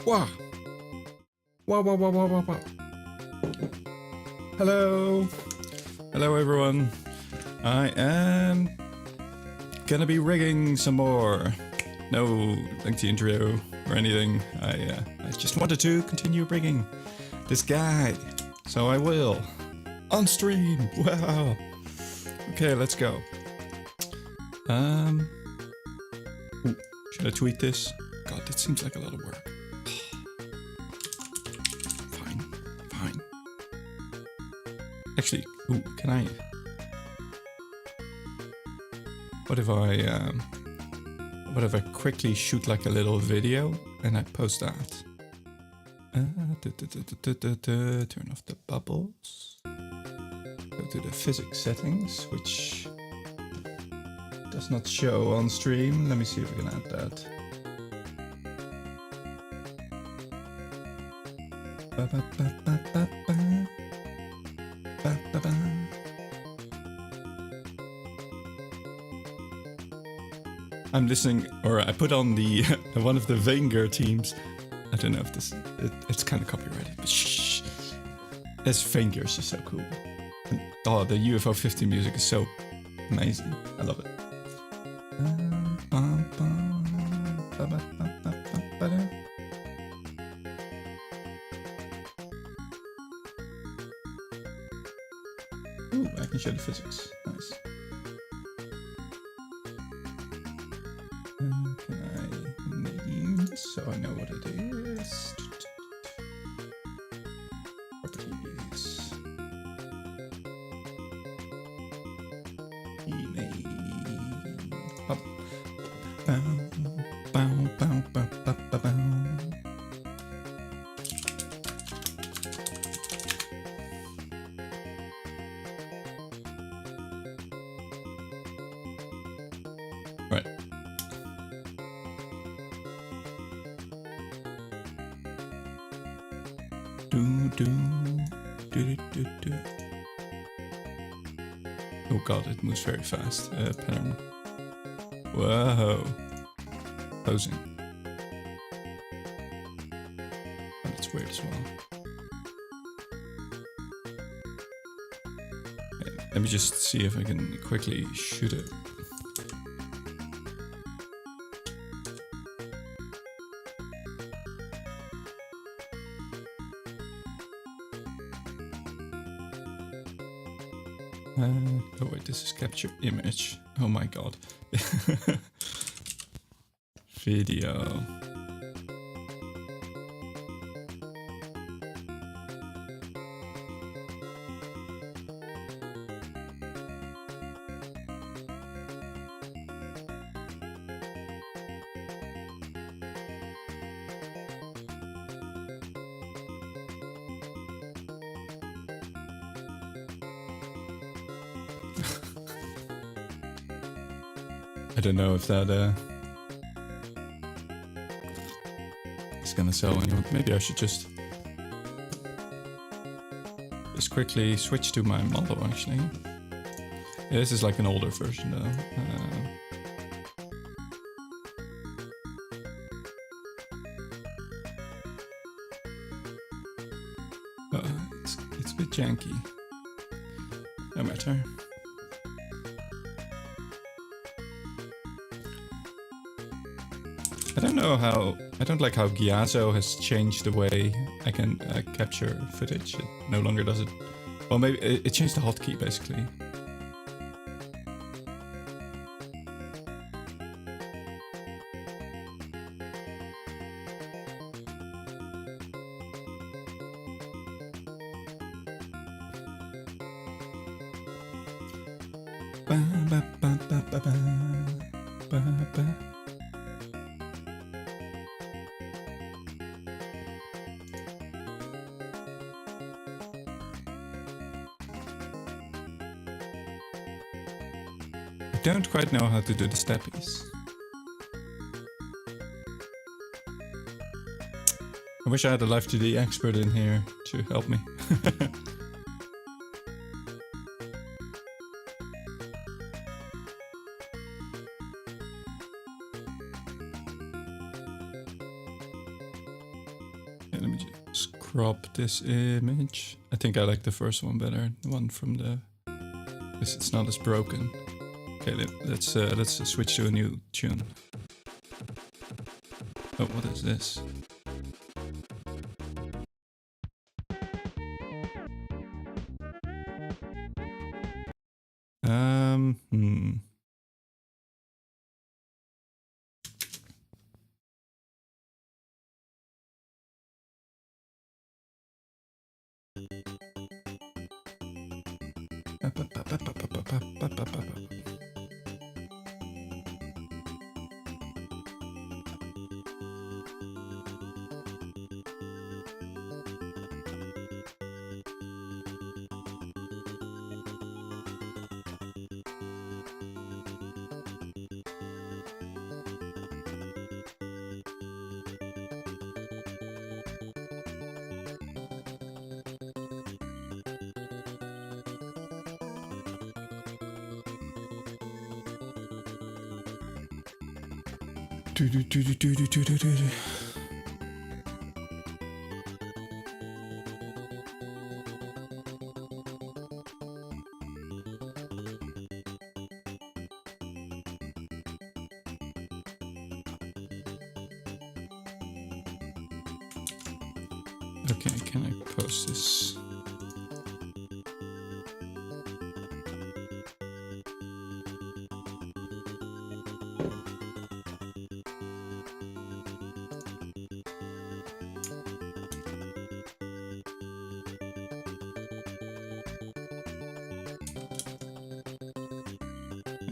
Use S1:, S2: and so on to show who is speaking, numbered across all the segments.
S1: Wow. Wow, wow, wow, wow, wow, wow. Hello. Hello, everyone. I am gonna be rigging some more. No lengthy intro or anything. I just wanted to continue rigging this guy. So I will. On stream. Wow. Okay, let's go. Ooh, should I tweet this? God, that seems like a lot of work. Fine. Actually, ooh, can I? What if I quickly shoot like a little video and I post that? Turn off the bubbles. Go to the physics settings, which does not show on stream. Let me see if we can add that. I'm listening, or I put on the one of the vainger teams. I don't know if this it's kind of copyrighted, but shh. This vainger is just so cool. And, oh, the UFO 50 music is so amazing. I love it. Ooh, I can show the physics. Nice. Can I name this so I know what it is? Properties. Name. Up. Bow, bow, bow, bow, bow, bow, bow. Right. Do. Oh god, it moves very fast. Pattern. Whoa. Posing. Oh, that's weird as well. Okay, let me just see if I can quickly shoot it. Oh wait, this is capture image. Oh my god. Video. I don't know if that is gonna sell anyone. Maybe I should just quickly switch to my model actually. Yeah, this is like an older version though. It's a bit janky. No matter. I don't like how Gyazo has changed the way I can capture footage. It no longer does it. Well, maybe it changed the hotkey basically. I don't quite know how to do the steppies. I wish I had a Live2D expert in here to help me. let me just crop this image. I think I like the first one better, the one from the... because it's not as broken. Okay, let's switch to a new tune. Oh, what is this? Okay, can I post this?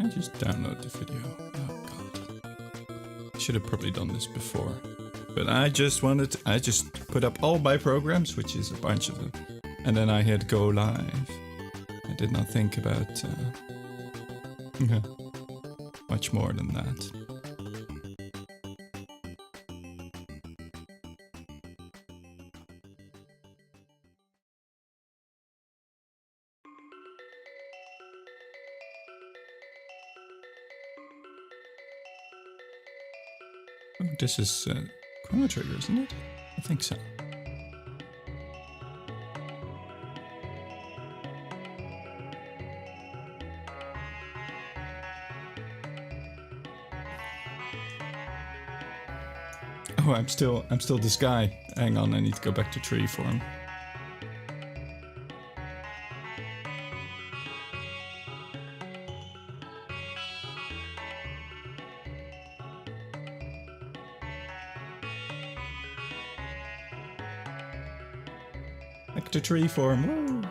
S1: I just download the video. Oh god. I should have probably done this before. But I just put up all my programs, which is a bunch of them. And then I hit go live. I did not think about much more than that. Oh, this is Chrono Trigger, isn't it? I think so. Oh, I'm still this guy. Hang on, I need to go back to tree form. Back to tree form. Woo.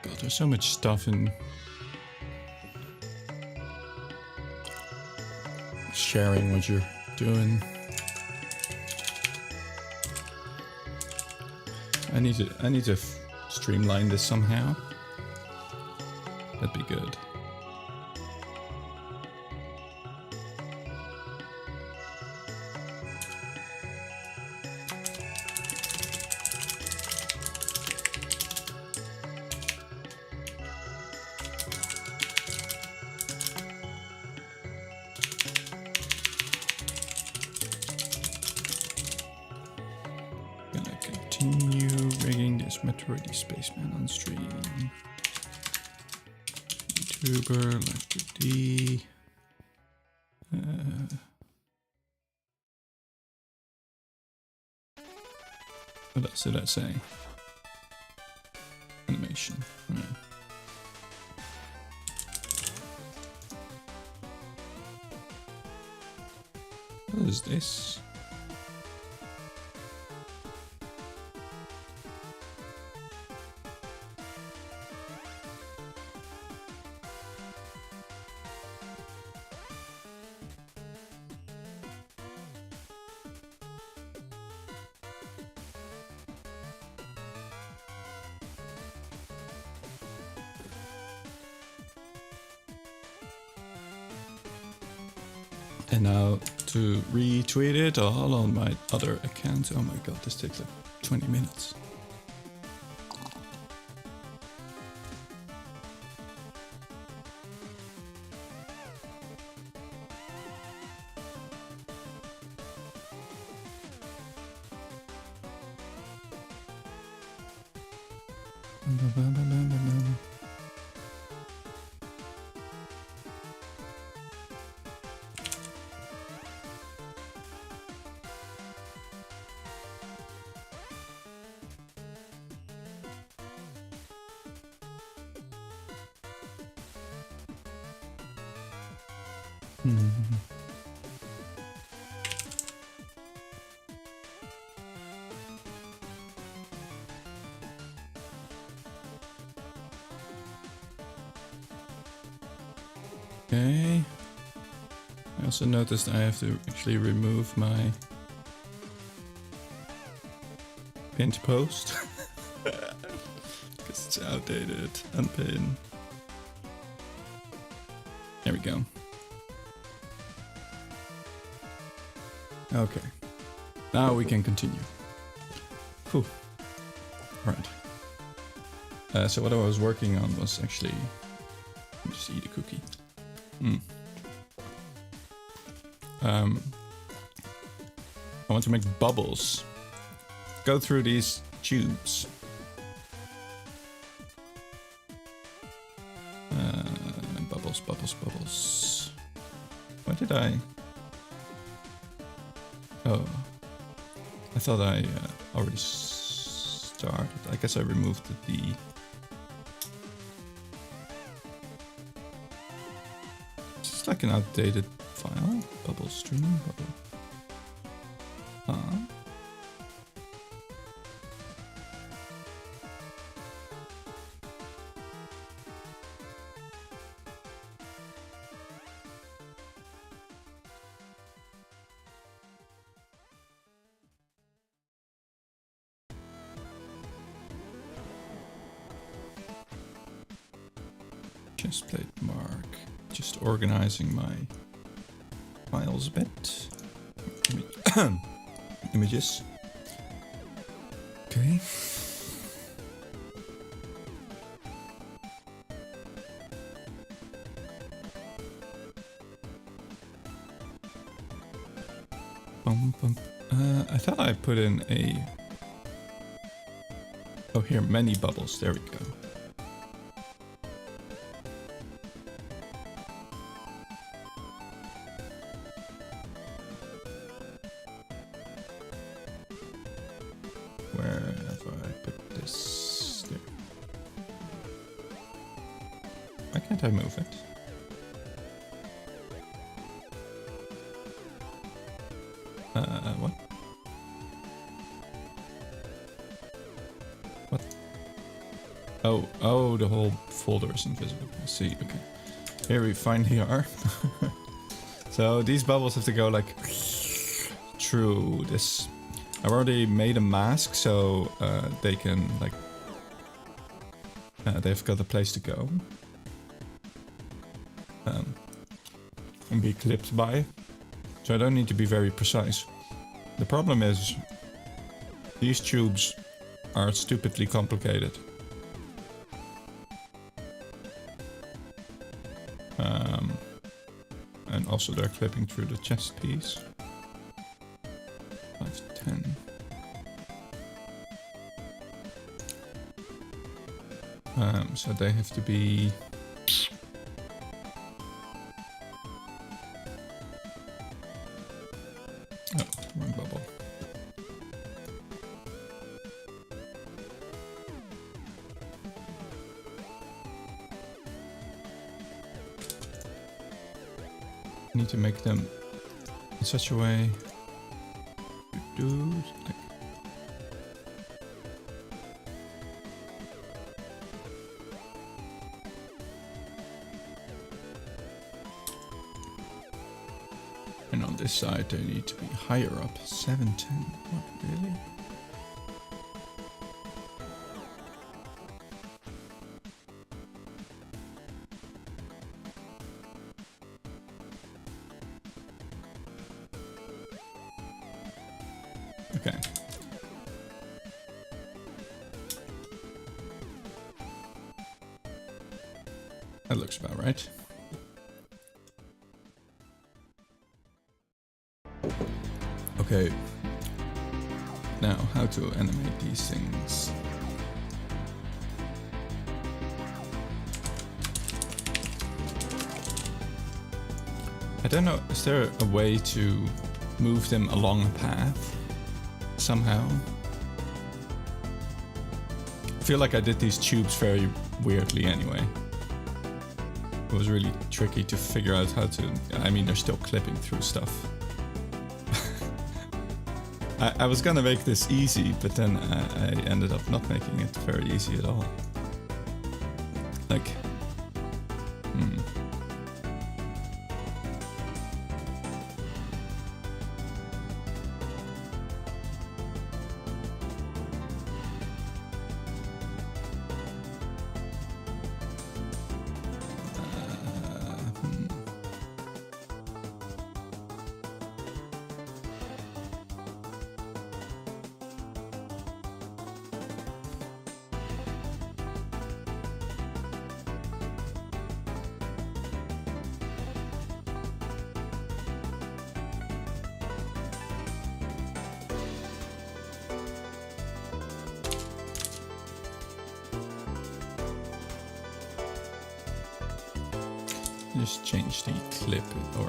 S1: God, there's so much stuff in sharing what you're doing. I need to streamline this somehow. That'd be good. Metroid Spaceman on stream. Vtuber, Live2D. What else did I say? Animation. Right. What is this? And now to retweet it all on my other account. Oh my god, this takes like 20 minutes. Okay. I also noticed I have to actually remove my pinned post because it's outdated. Unpin. There we go. Okay. Now we can continue. Whew. Right. So what I was working on was actually... Let me just eat a cookie. I want to make bubbles. Go through these tubes. Bubbles, bubbles, bubbles. Why did I... Oh. I thought I already started. I guess I removed the... It's like an outdated file. Bubble stream, bubble. Chestplate mark. Just organizing my files a bit. Images. Okay. I thought I put in a... Oh, here, many bubbles. There we go. I move it. What? What? Oh, the whole folder is invisible. I see, okay. Here we finally are. So these bubbles have to go like through this. I've already made a mask, so they can like... they've got a place to go. And be clipped by, so I don't need to be very precise. The problem is these tubes are stupidly complicated. And also they're clipping through the chest piece. 5, 10. So they have to be... Oh, wrong bubble. Need to make them in such a way. Like, and on this side they need to be higher up. 710. What, really? Okay. That looks about right. Okay. Now, how to animate these things? I don't know, is there a way to move them along a path? Somehow. I feel like I did these tubes very weirdly anyway. It was really tricky to figure out how to... I mean, they're still clipping through stuff. I was gonna make this easy, but then I ended up not making it very easy at all. Like... Just change the clip or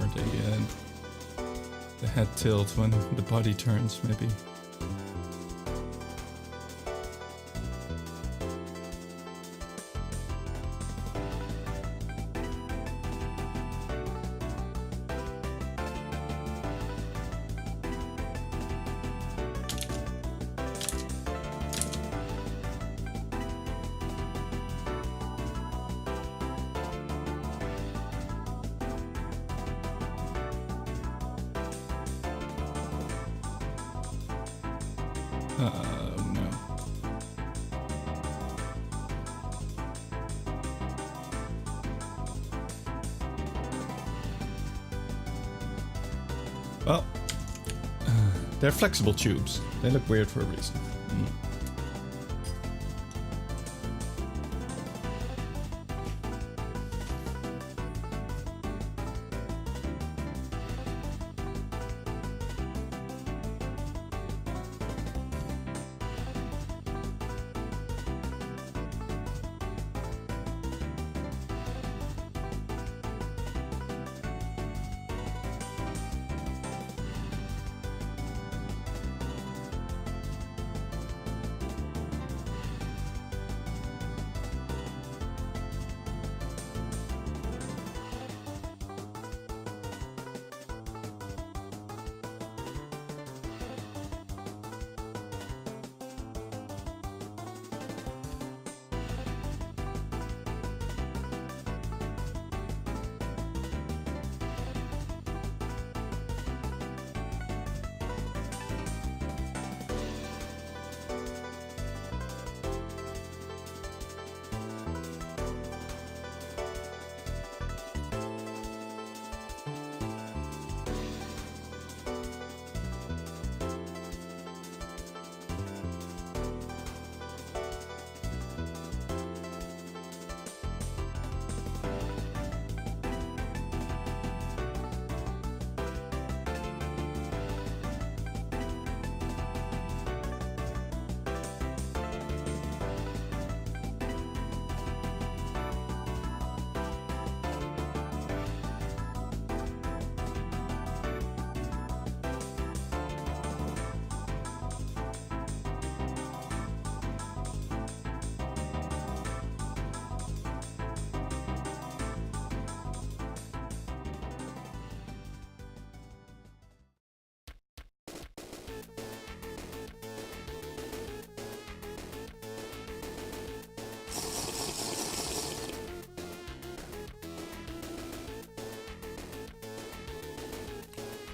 S1: the head tilt when the body turns, maybe. No. Well, they're flexible tubes. They look weird for a reason.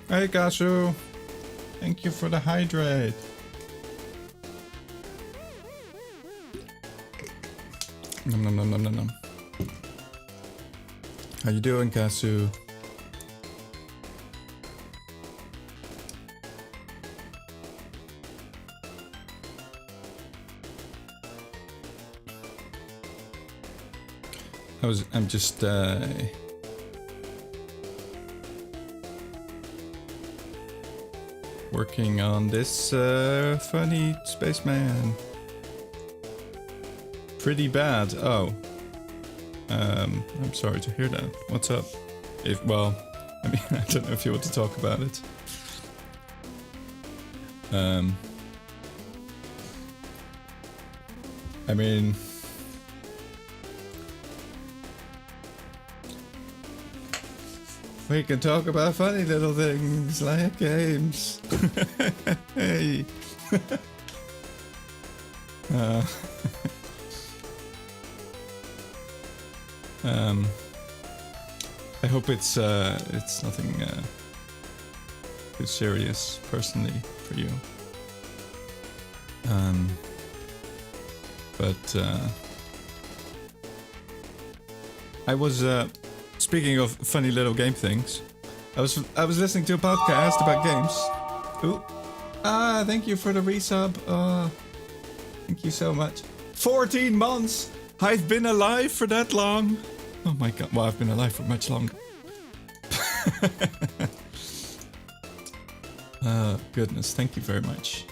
S1: Hey, Gasu. Thank you for the hydrate. Nom nom nom nom nom nom. How you doing, Gasu? I'm just working on this funny spaceman. Pretty bad. Oh. I'm sorry to hear that. What's up? Well, I mean, I don't know if you want to talk about it. I mean, we can talk about funny little things like games. Hey. I hope it's nothing too serious personally for you. But I was speaking of funny little game things. I was listening to a podcast about games. Ooh. Thank you for the resub. Thank you so much. 14 months! I've been alive for that long! Oh my god, well, I've been alive for much longer. Goodness, thank you very much.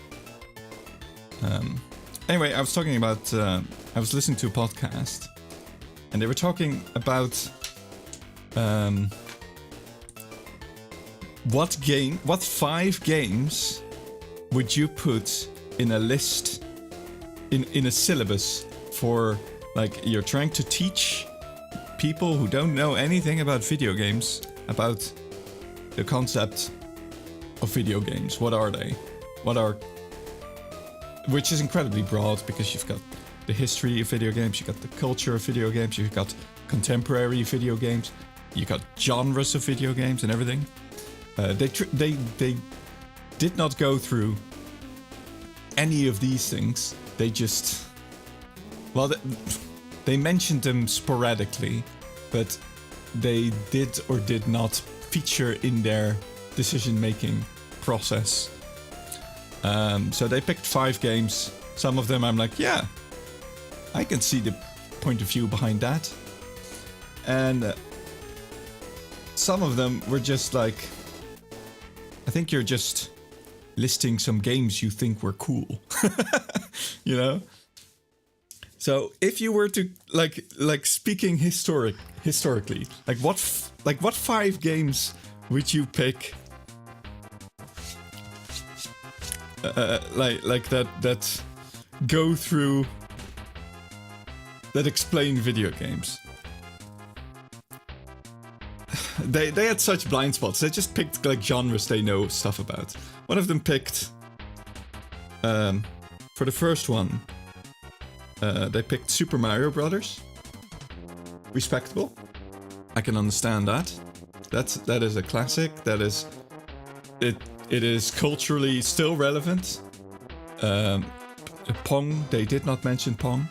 S1: Anyway, I was talking about, I was listening to a podcast, and they were talking about what 5 games would you put in a list, in a syllabus for, like, you're trying to teach people who don't know anything about video games, about the concept of video games. What are they? Which is incredibly broad, because you've got the history of video games, you've got the culture of video games, you've got contemporary video games, you've got genres of video games and everything. They did not go through any of these things. They just, well, they mentioned them sporadically, but they did or did not feature in their decision-making process. So they picked 5 games. Some of them I'm like, yeah, I can see the point of view behind that. And some of them were just like, I think you're just listing some games you think were cool. You know? So if you were to like speaking historically, like what 5 games would you pick? Like that go through, that explain video games. They had such blind spots. They just picked like genres they know stuff about. One of them picked for the first one. They picked Super Mario Brothers. Respectable. I can understand that. That is a classic. That is it. It is culturally still relevant. Pong. They did not mention Pong.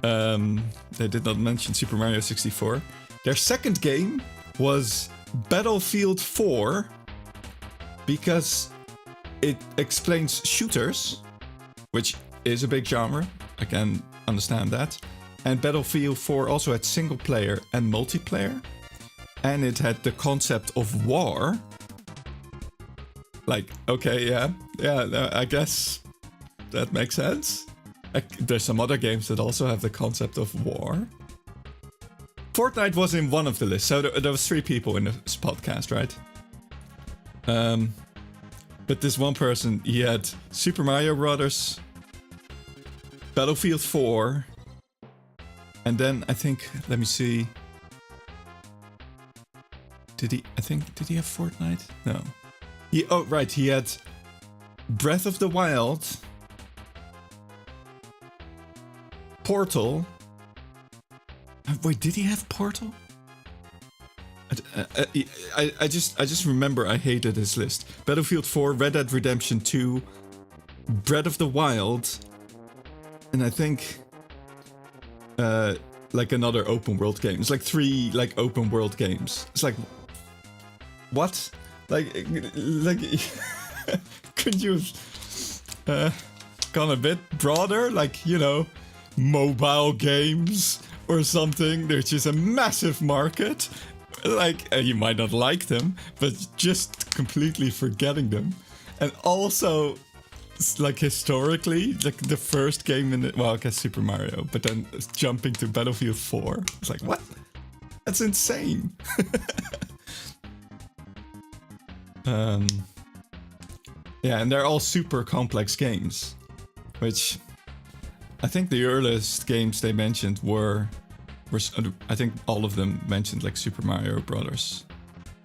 S1: They did not mention Super Mario 64. Their second game was Battlefield 4, because it explains shooters, which is a big genre. I can understand that. And Battlefield 4 also had single player and multiplayer. And it had the concept of war. Like, okay, yeah, I guess that makes sense. There's some other games that also have the concept of war. Fortnite was in one of the lists, so there was 3 people in this podcast, right? But this one person, he had Super Mario Brothers, Battlefield 4, and then I think, let me see. Did he have Fortnite? No. He had Breath of the Wild, Portal. Wait, did he have Portal? I just remember I hated his list. Battlefield 4, Red Dead Redemption 2, Breath of the Wild, and I think like another open world game. It's like 3 like open world games. It's like, what? Like could you have gone a bit broader? Like, you know, mobile games or something. There's just a massive market. Like, you might not like them, but just completely forgetting them. And also, like, historically, like the first game in the, well, I guess Super Mario, but then jumping to Battlefield 4, it's like, what? That's insane. Yeah, and they're all super complex games, which I think the earliest games they mentioned were I think all of them mentioned like Super Mario Brothers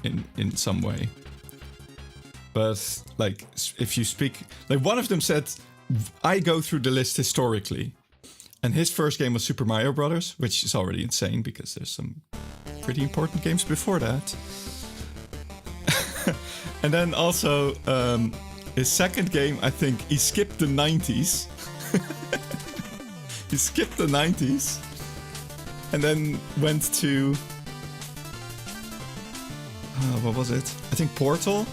S1: in some way. But like, if you speak, like one of them said, I go through the list historically, and his first game was Super Mario Brothers, which is already insane because there's some pretty important games before that. And then also his second game, I think he skipped the 90s. He skipped the 90s and then went to what was it? I think Portal,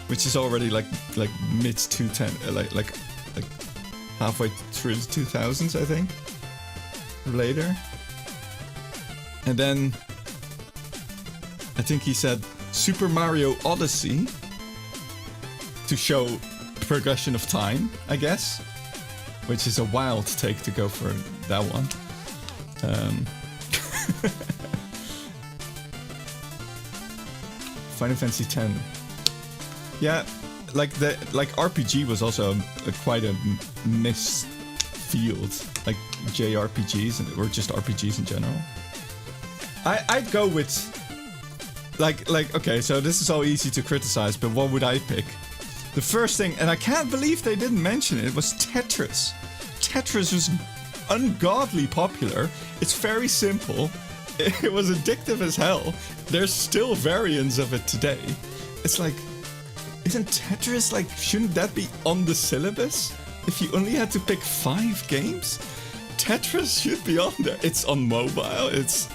S1: which is already like mid 2010, like halfway through the 2000s, I think, or later. And then I think he said Super Mario Odyssey to show progression of time, I guess, which is a wild take to go for that one. Final Fantasy X. Yeah, like RPG was also quite a missed field, like JRPGs or just RPGs in general. I'd go with like okay, so this is all easy to criticize, but what would I pick? The first thing, and I can't believe they didn't mention it, was Tetris. Tetris was ungodly popular. It's very simple. It was addictive as hell. There's still variants of it today. It's like, isn't Tetris like, shouldn't that be on the syllabus? If you only had to pick 5 games, Tetris should be on there. It's on mobile. It's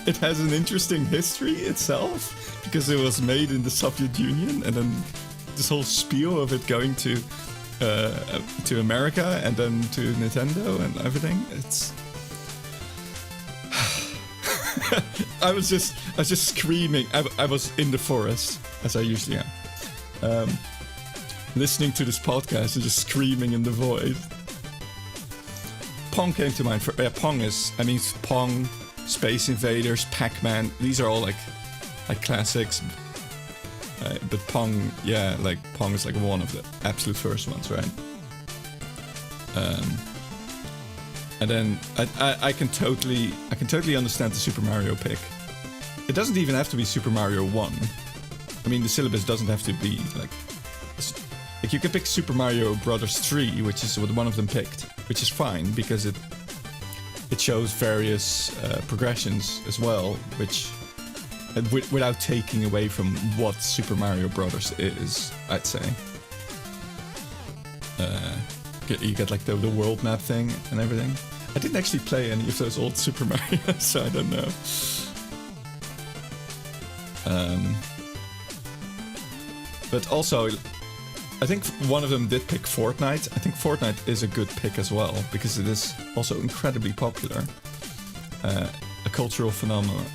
S1: it has an interesting history itself because it was made in the Soviet Union, and then this whole spiel of it going to America and then to Nintendo and everything. It's I was just screaming. I was in the forest, as I usually am, listening to this podcast and just screaming in the void. Pong came to mind. Pong is, I mean, Pong, Space Invaders, Pac-Man. These are all like classics. But Pong, yeah, like Pong is like one of the absolute first ones, right? And then I can totally understand the Super Mario pick. It doesn't even have to be Super Mario 1. I mean, the syllabus doesn't have to be like you can pick Super Mario Brothers 3, which is what one of them picked, which is fine because it shows various progressions as well, which without taking away from what Super Mario Brothers is, I'd say. You get like the world map thing and everything. I didn't actually play any of those old Super Mario, so I don't know. But also, I think one of them did pick Fortnite. I think Fortnite is a good pick as well, because it is also incredibly popular. A cultural phenomenon.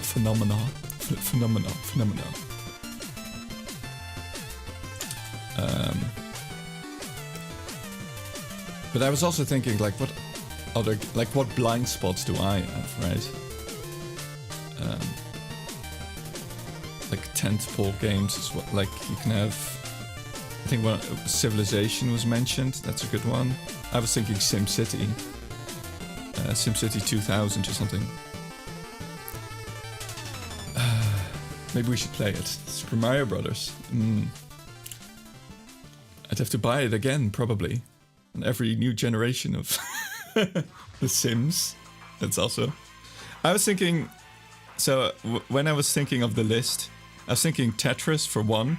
S1: But I was also thinking, like, what blind spots do I have, right? Like tentpole games is what, like you can have. I think Civilization was mentioned. That's a good one. I was thinking SimCity, SimCity 2000 or something. Maybe we should play it. Super Mario Brothers. I'd have to buy it again, probably. On every new generation of The Sims. That's also I was thinking. So when I was thinking of the list, I was thinking Tetris for one.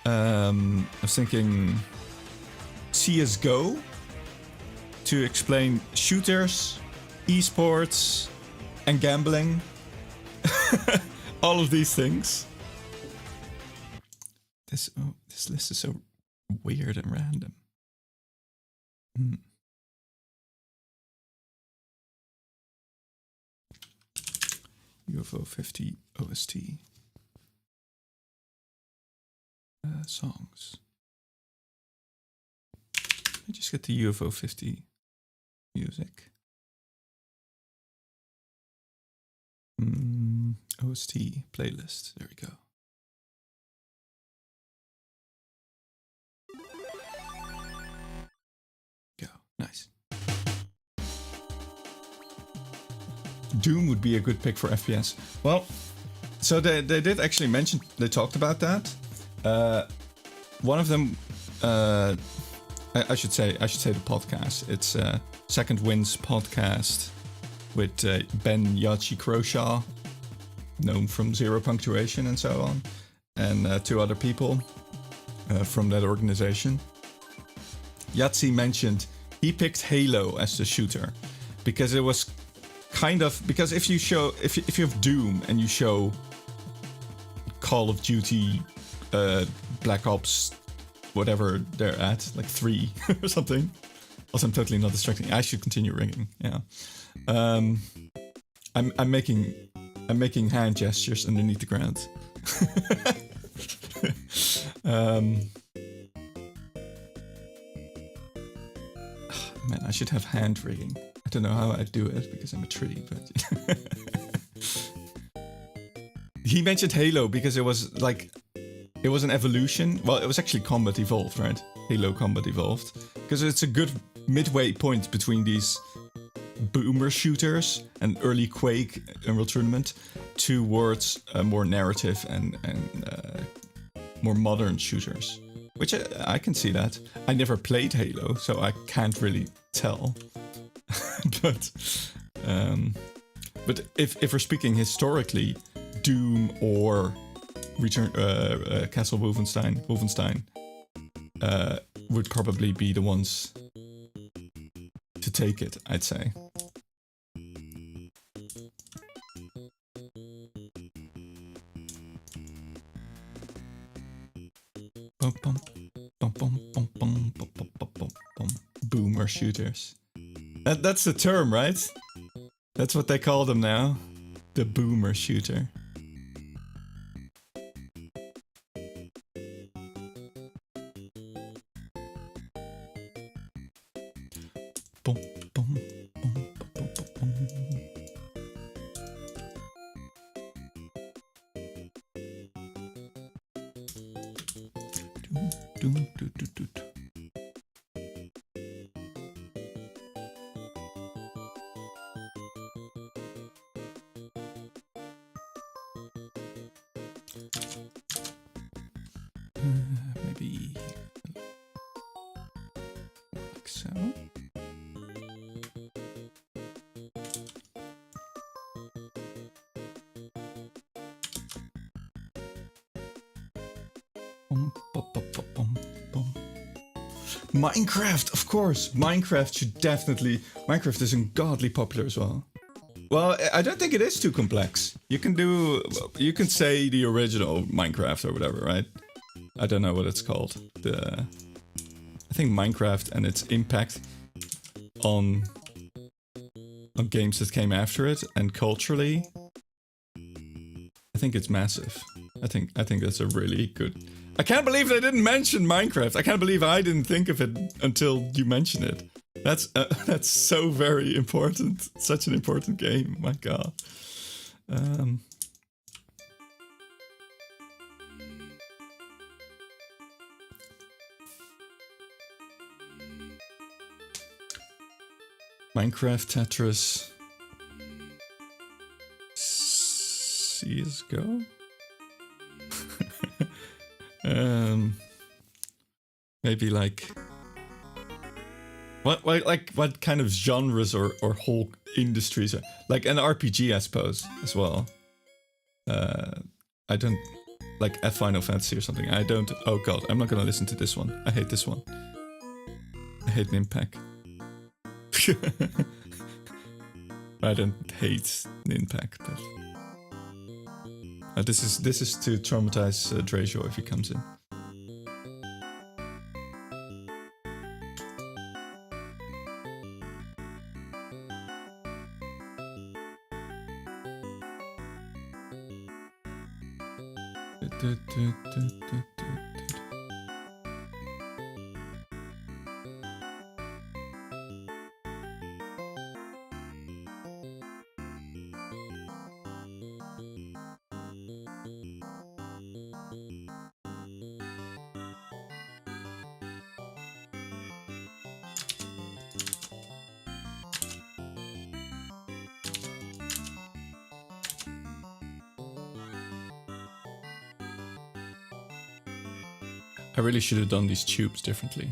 S1: I was thinking CS:GO to explain shooters, esports, and gambling. All of these things. This list is so weird and random. UFO 50 OST songs. I just get the UFO 50 music. OST playlist. There we go. Go. Nice. Doom would be a good pick for FPS. Well, so they did actually mention, they talked about that. One of them, I should say the podcast. It's Second Wind's podcast with Ben Yachi Croshaw, known from Zero Punctuation and so on, and two other people from that organization. Yahtzee mentioned he picked Halo as the shooter because it was kind of, because if you have Doom and you show Call of Duty, Black Ops, whatever they're at, like 3 or something. Also, I'm totally not distracting. I should continue ringing. Yeah. I'm making hand gestures underneath the ground. Man, I should have hand rigging. I don't know how I do it because I'm a tree, but he mentioned Halo because it was like, it was an evolution. Well, it was actually Combat Evolved, right? Halo Combat Evolved, because it's a good midway point between these boomer shooters and early Quake Unreal Tournament towards a more narrative and more modern shooters, which I can see that. I never played Halo, so I can't really tell. but if we're speaking historically, Doom or Castle Wolfenstein would probably be the ones to take it, I'd say. Boomer shooters. That's the term, right? That's what they call them now. The boomer shooter. Maybe like so. Minecraft, of course. Minecraft should definitely. Minecraft is ungodly popular as well. Well, I don't think it is too complex. You can say the original Minecraft or whatever, right? I don't know what it's called. I think Minecraft and its impact on games that came after it and culturally, I think it's massive. I think that's a really good. I can't believe they didn't mention Minecraft. I can't believe I didn't think of it until you mentioned it. That's so very important. Such an important game. My God. Minecraft, Tetris, CS:GO. Maybe like What kind of genres or whole industries are, like an RPG, I suppose, as well. I don't like a Final Fantasy or something. I don't. Oh god, I'm not gonna listen to this one. I hate this one. I hate Ninpak. I don't hate Ninpak, but this is to traumatize Drejo if he comes in. I really should have done these tubes differently.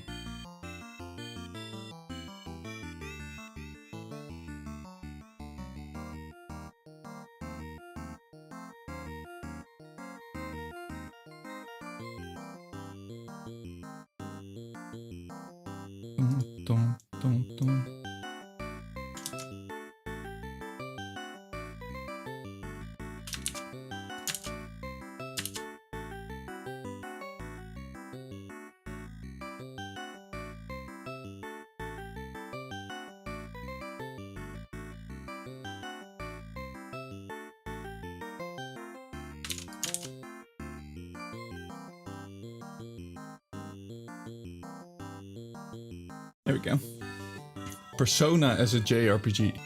S1: There we go. Persona as a JRPG.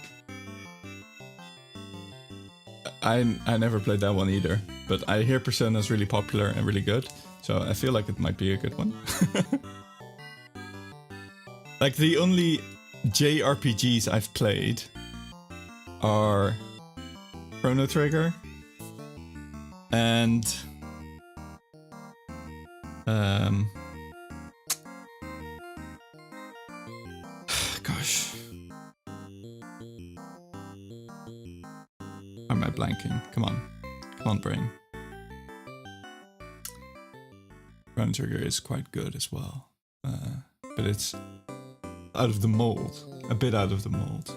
S1: I never played that one either, but I hear Persona is really popular and really good, so I feel like it might be a good one. Like the only JRPGs I've played are Chrono Trigger and gosh, why am I blanking? Come on, brain. Chrono Trigger is quite good as well, but it's out of the mold, a bit out of the mold.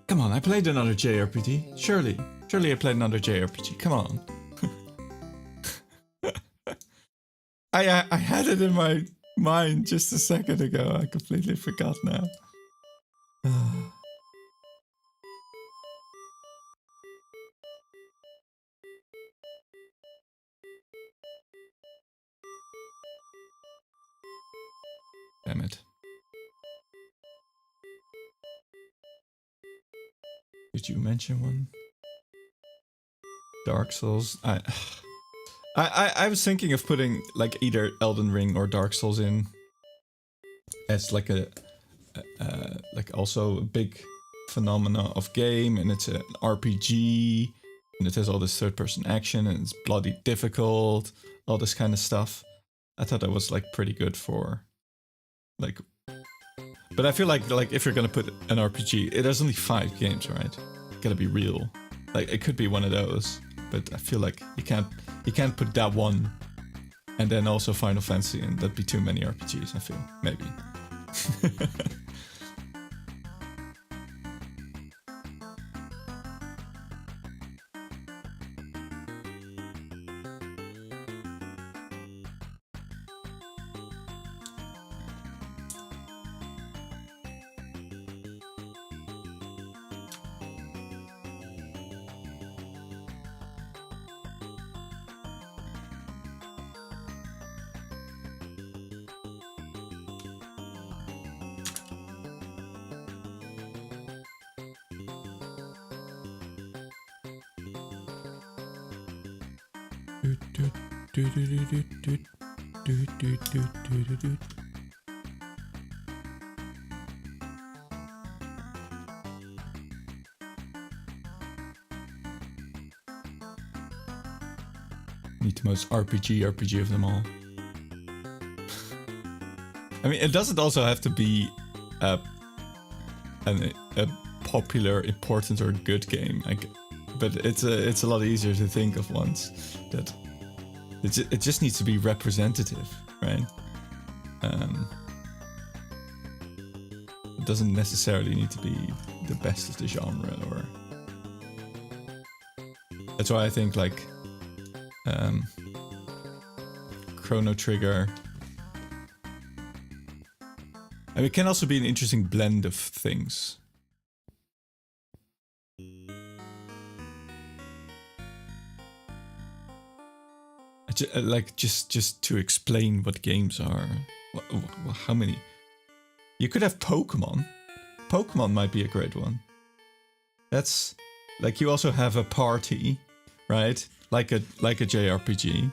S1: Come on, I played another JRPG. Surely I played another JRPG. Come on. I had it in my mind just a second ago. I completely forgot now. Damn it. Did you mention one? Dark Souls. I was thinking of putting like either Elden Ring or Dark Souls in as like a like also a big phenomena of game, and it's an RPG, and it has all this third-person action, and it's bloody difficult, all this kind of stuff. I thought that was like pretty good for like, but I feel like if you're gonna put an RPG, there's only 5 games, right? Gotta be real. Like it could be one of those, but I feel like you can't put that one and then also Final Fantasy, and that'd be too many RPGs, I feel. Maybe. Need the most RPG of them all. I mean, it doesn't also have to be a popular, important, or good game. But it's a lot easier to think of ones that it just needs to be representative, right? It doesn't necessarily need to be the best of the genre, or that's why I think like Chrono Trigger. I mean, it can also be an interesting blend of things. Like just to explain what games are. How many? You could have Pokemon. Pokemon might be a great one. That's like you also have a party, right? Like a JRPG.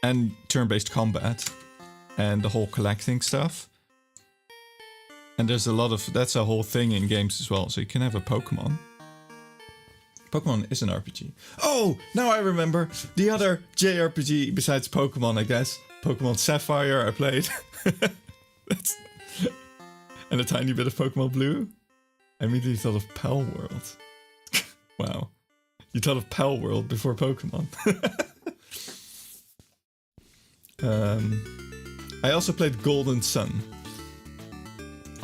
S1: And turn-based combat. And the whole collecting stuff. And there's a lot of... That's a whole thing in games as well. So you can have a Pokemon. Pokemon is an RPG. Oh! Now I remember! The other JRPG besides Pokemon, I guess. Pokemon Sapphire I played. And a tiny bit of Pokemon Blue. I immediately thought of Pal World. Wow. You thought of Pal World before Pokemon. I also played Golden Sun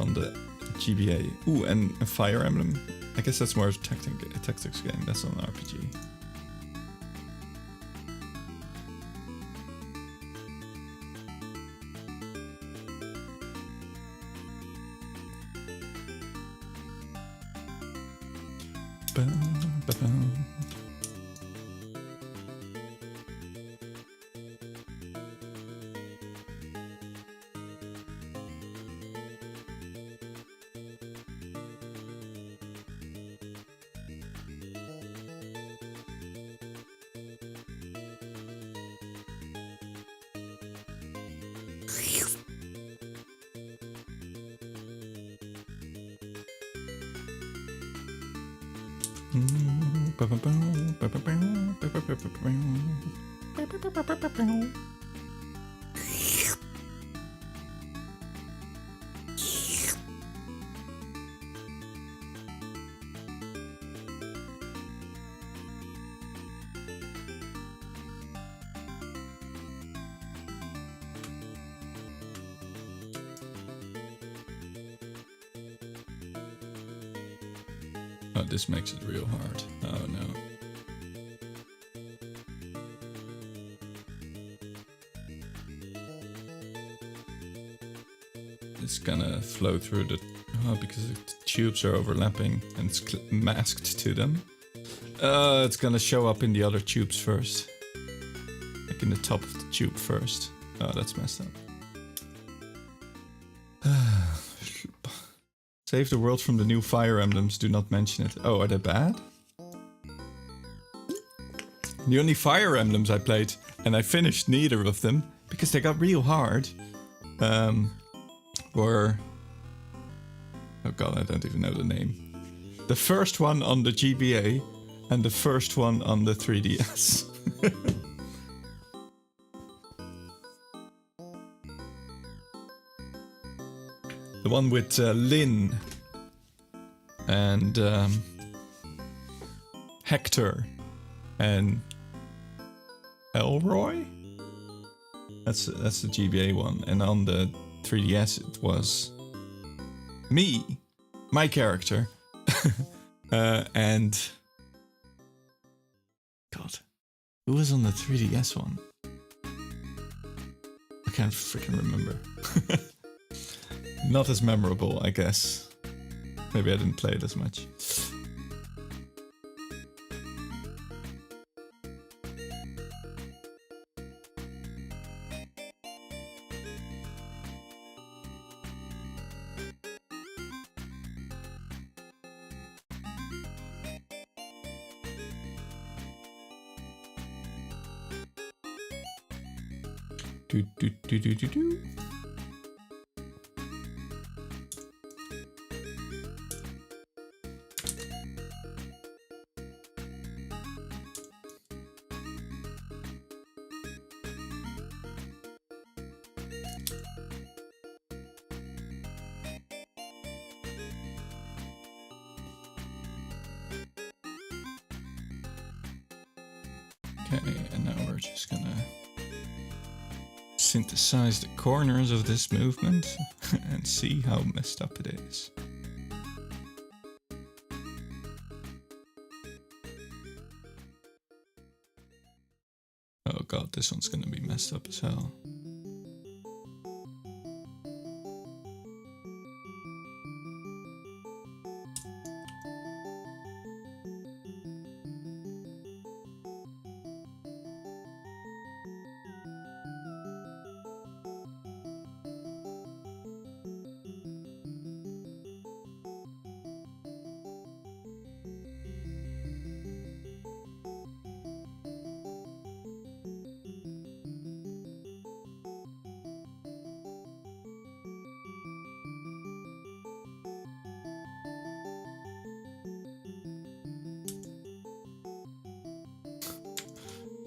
S1: on the GBA. Ooh, and a Fire Emblem. I guess that's more a tactics game. That's not an RPG. Oh, this makes it real hard. Oh no. It's gonna flow through the... Oh, because the tubes are overlapping and it's masked to them. It's gonna show up in the other tubes first. Like in the top of the tube first. Oh, that's messed up. Save the world from the new Fire Emblems, do not mention it. Oh, are they bad? The only Fire Emblems I played, and I finished neither of them, because they got real hard, were... Oh god, I don't even know the name. The first one on the GBA, and the first one on the 3DS. The one with Lynn and Hector and Elroy? That's the GBA one. And on the 3DS it was me, my character, and... God, who was on the 3DS one? I can't freaking remember. Not as memorable, I guess. Maybe I didn't play it as much. Do do do do do do. Okay, and now we're just gonna synthesize the corners of this movement and see how messed up it is. Oh god, this one's gonna be messed up as hell.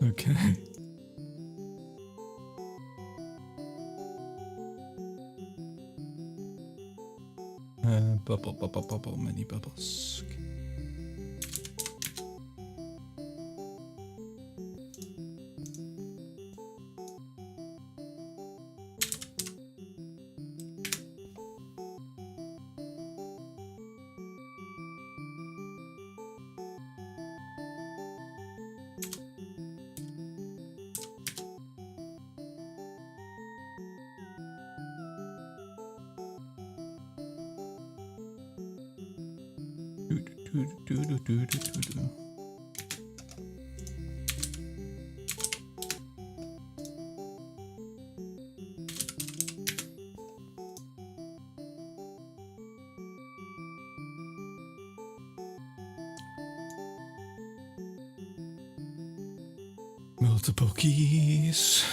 S1: Okay. Bubble, many bubbles. Okay. Multiple keys.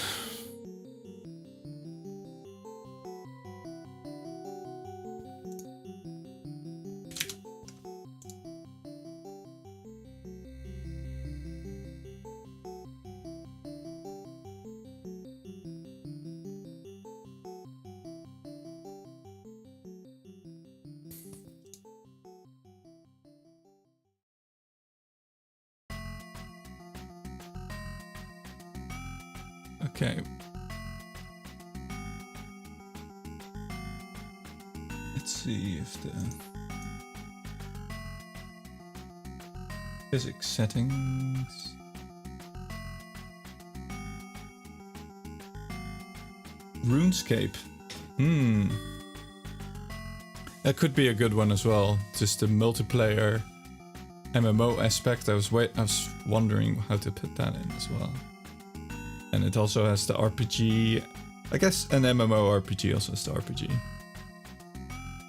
S1: Okay. Let's see if the physics settings. RuneScape. That could be a good one as well. Just the multiplayer MMO aspect. I was wondering how to put that in as well. And it also has the RPG. I guess an MMO RPG also has the RPG.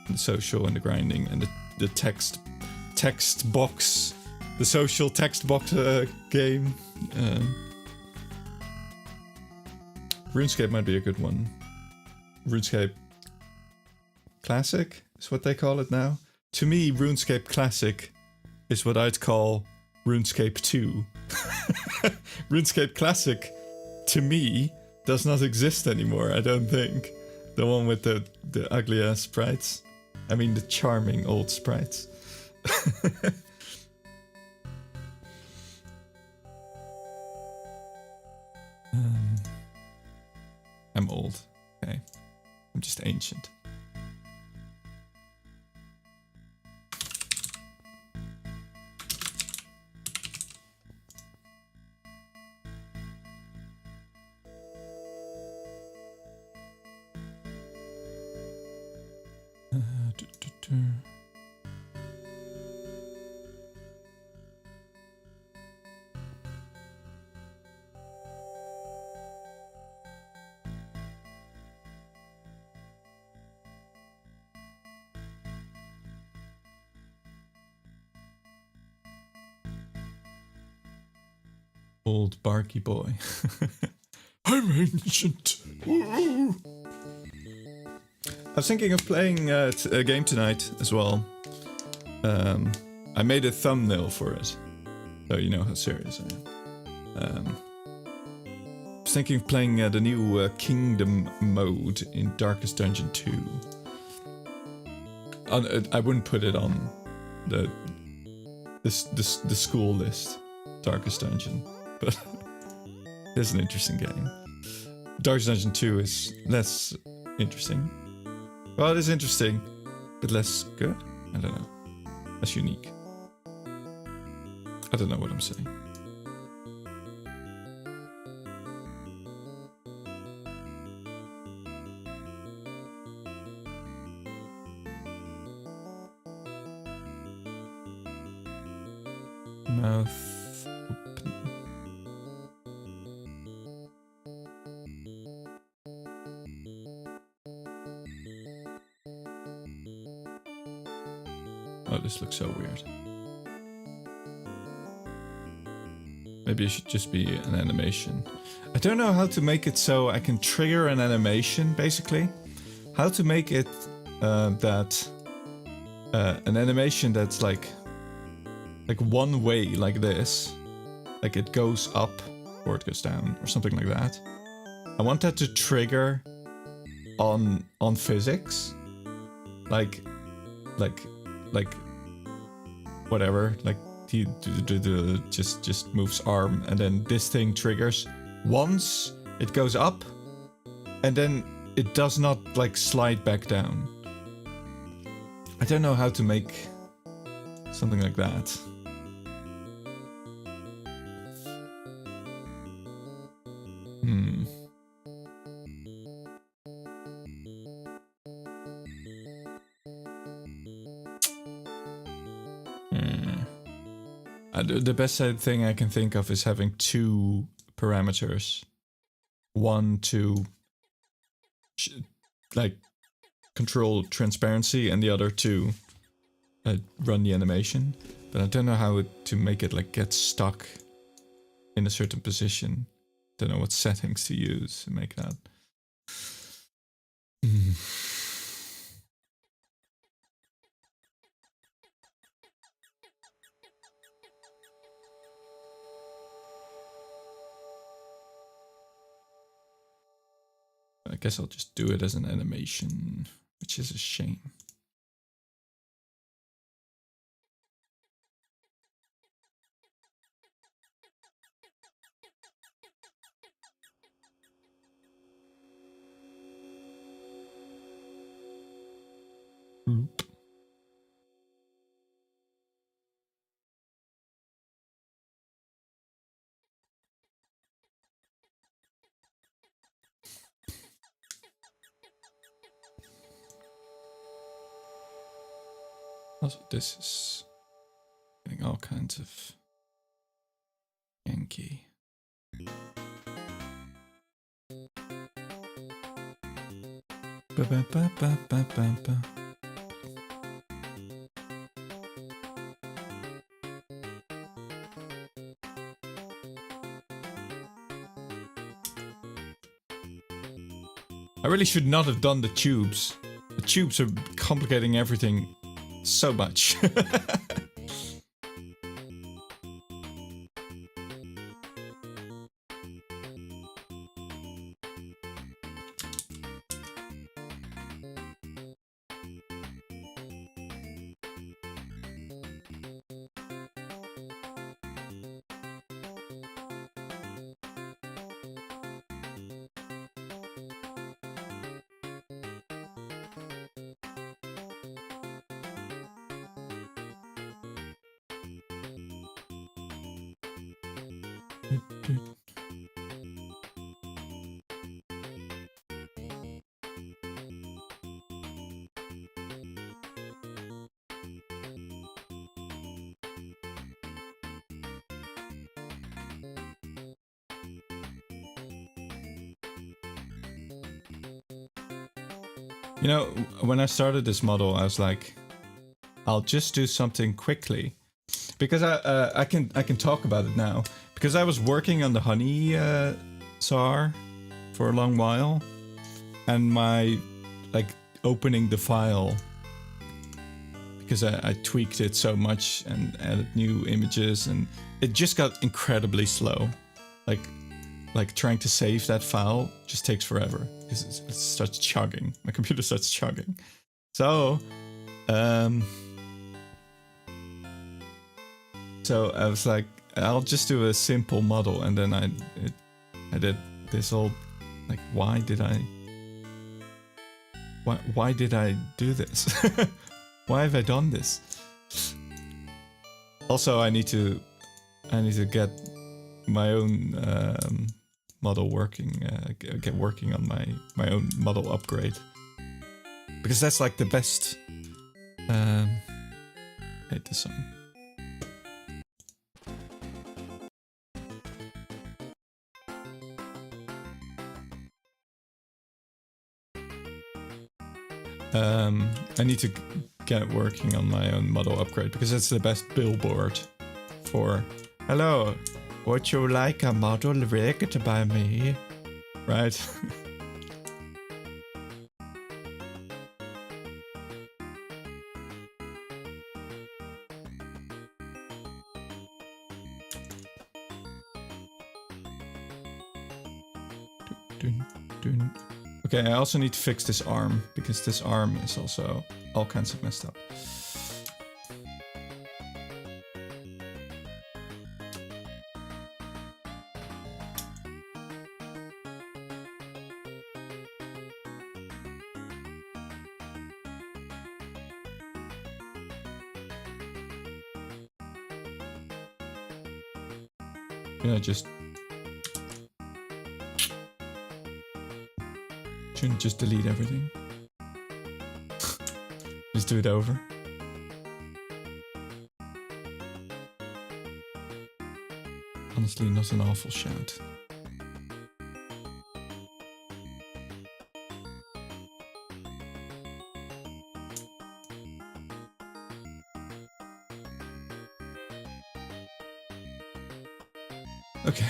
S1: The social and the grinding and the text box. The social text box game. RuneScape might be a good one. RuneScape Classic is what they call it now. To me, RuneScape Classic is what I'd call RuneScape 2. RuneScape Classic, to me, does not exist anymore, I don't think. The one with the ugly ass sprites. I mean, the charming old sprites. I'm old, okay. I'm just ancient. Old barky boy. I'm ancient. I was thinking of playing a game tonight as well. I made a thumbnail for it, so you know how serious I am. I was thinking of playing the new Kingdom mode in Darkest Dungeon 2. I wouldn't put it on the school list, Darkest Dungeon, but It's an interesting game. Darkest Dungeon 2 is less interesting. Well, it is interesting, but less good? I don't know. Less unique. I don't know what I'm saying. Mouth open. Oh, this looks so weird. Maybe it should just be an animation. I don't know how to make it so I can trigger an animation, basically. How to make it that an animation that's like one way, like this. Like it goes up or it goes down or something like that. I want that to trigger on physics. Like whatever, like he just moves arm and then this thing triggers once it goes up and then it does not like slide back down. I don't know how to make something like that. The best thing I can think of is having two parameters. One to like control transparency and the other to run the animation. But I don't know how to make it like get stuck in a certain position. Don't know what settings to use to make that. I guess I'll just do it as an animation, which is a shame. Oop. Also, this is getting all kinds of Yankee. Ba ba ba ba ba ba ba. I really should not have done the tubes. The tubes are complicating everything so much. You know, when I started this model, I was like, I'll just do something quickly, because I can talk about it now, because I was working on the honey SAR for a long while, and my opening the file, because I tweaked it so much and added new images, and it just got incredibly slow. Like trying to save that file just takes forever because it starts chugging. My computer starts chugging. So, so I was like, I'll just do a simple model, and then I did this whole, like, why did I do this? Why have I done this? Also, I need to get my own model working, get working on my own model upgrade, because that's like the best. Hate this song. I need to get working on my own model upgrade, because that's the best billboard for, hello, would you like a model rigged by me? Right? Okay, I also need to fix this arm, because this arm is also all kinds of messed up. Yeah, shouldn't just delete everything. Just do it over. Honestly, not an awful shout. Okay.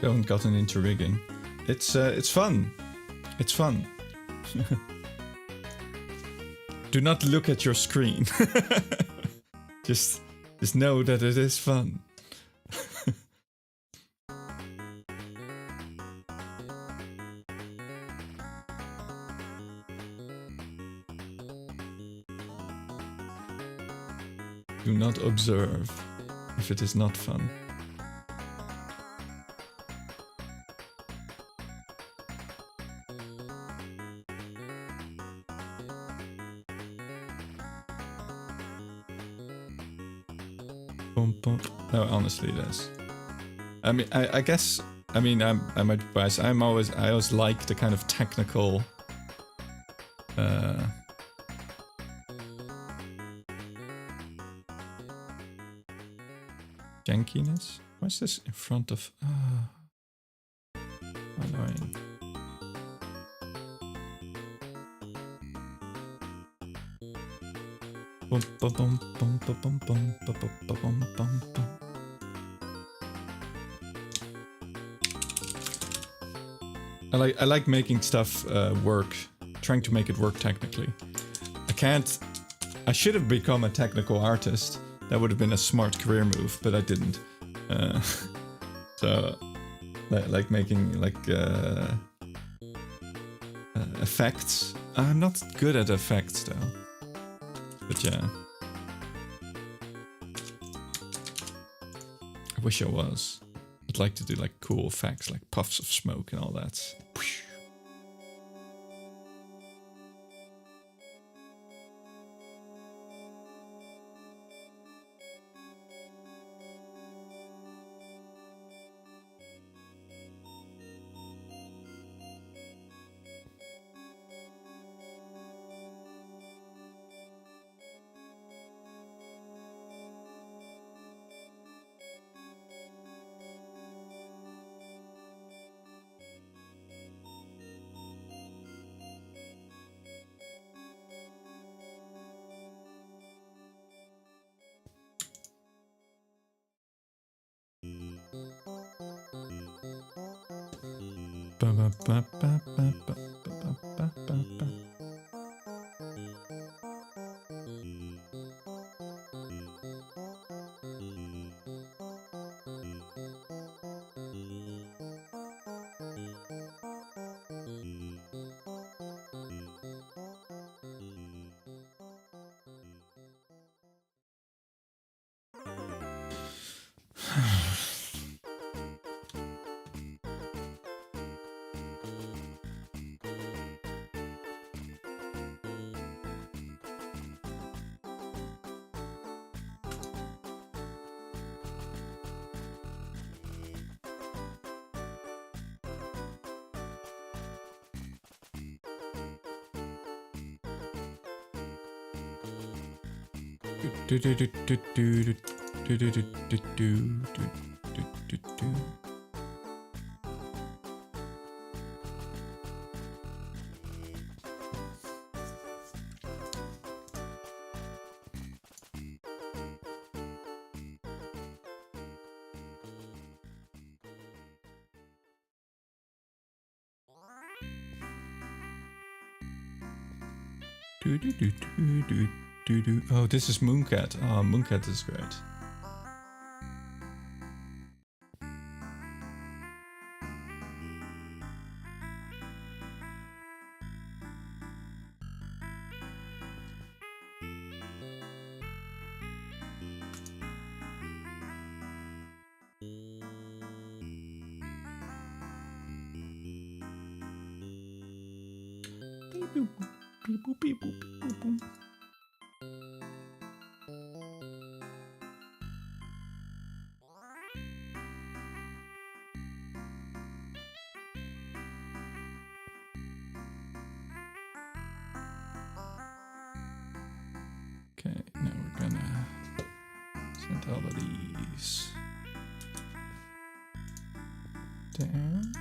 S1: Haven't gotten into rigging. It's fun. It's fun. Do not look at your screen. just know that it is fun. Do not observe if it is not fun. No, honestly, it is. I mean, I guess. I mean, I might be biased. I always like the kind of technical. Jankiness. Why is this in front of? Annoying. I like making stuff work, trying to make it work technically. I should have become a technical artist. That would have been a smart career move, but I didn't. So, like making effects. I'm not good at effects though. But yeah. I wish I was. I'd like to do like cool effects, like puffs of smoke and all that. Oh, this is Mooncat. Oh, Mooncat is great. Okay, now we're gonna send all of these down.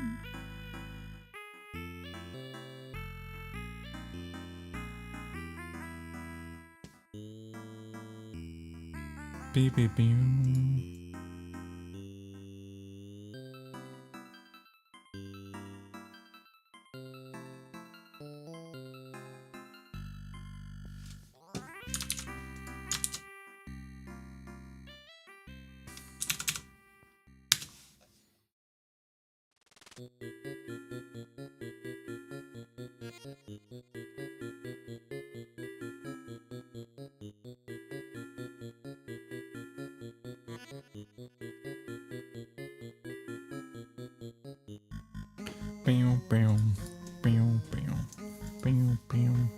S1: Beep beep beep. Bam, bam, bam, bam, bam, bam.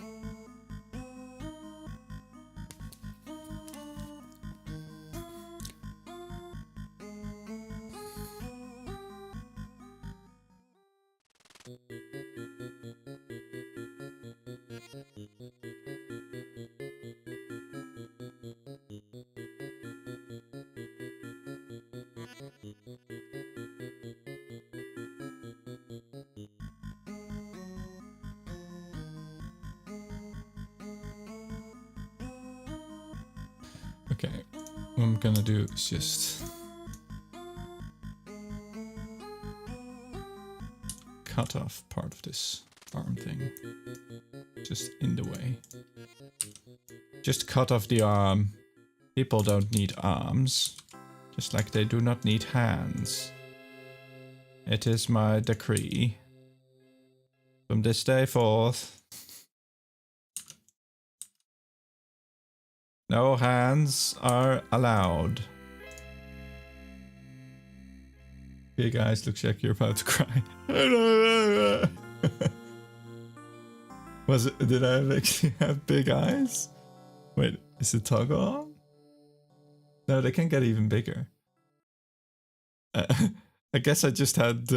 S1: Okay, what I'm gonna do is just cut off part of this arm thing. Just in the way. Just cut off the arm. People don't need arms. Just like they do not need hands. It is my decree. From this day forth. No hands are allowed. Big eyes, looks like you're about to cry. Was it? Did I actually have big eyes? Wait, is it toggle on? No, they can get even bigger. I guess I just had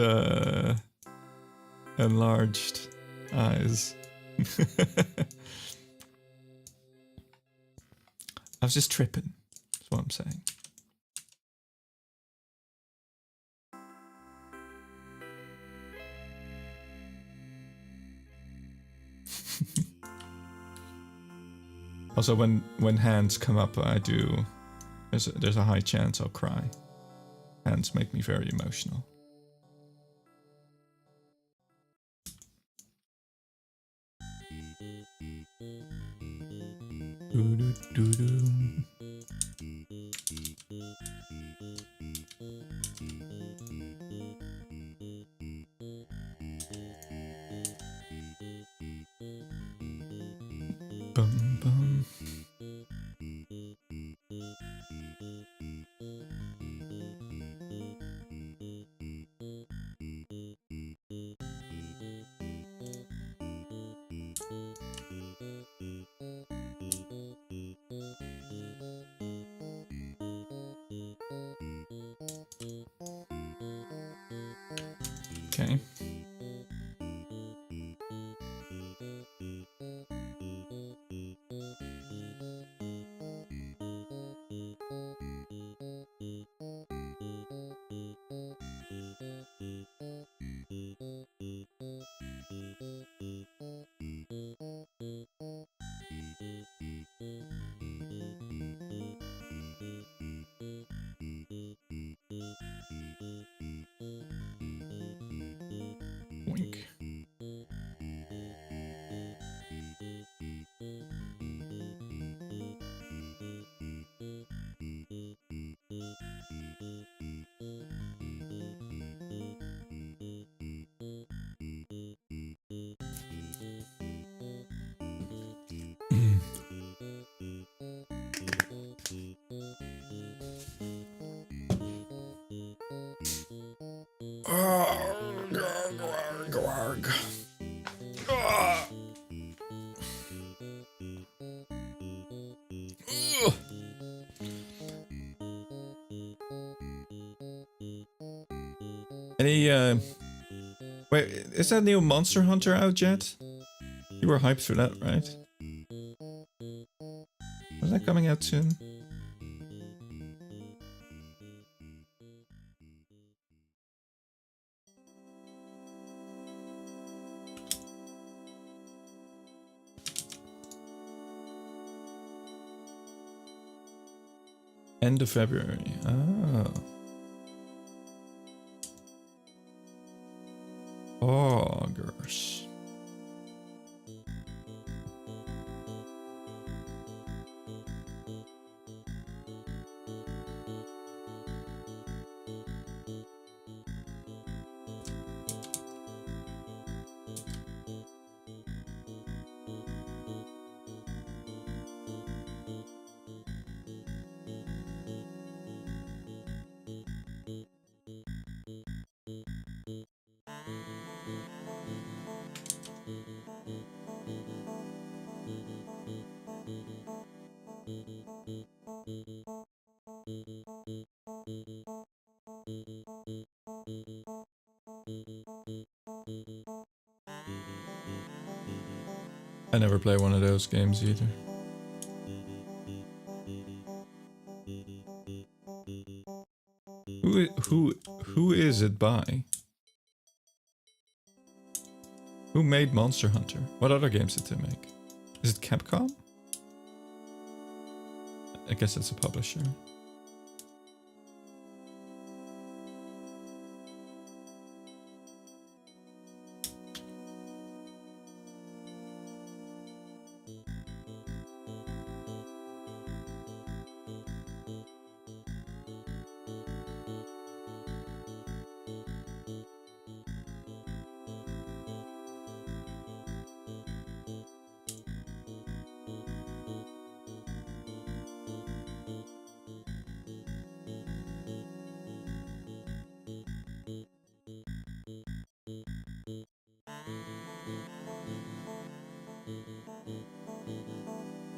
S1: enlarged eyes. I was just tripping, that's what I'm saying. Also, when hands come up, I do. There's a high chance I'll cry. Hands make me very emotional. Bum bum. Okay. Boink. Any, wait, is that new Monster Hunter out yet? You were hyped for that, right? Was that coming out soon? End of February. Oh. Augers. I never play one of those games either. Who is it by? Who made Monster Hunter? What other games did they make? Is it Capcom? I guess it's a publisher.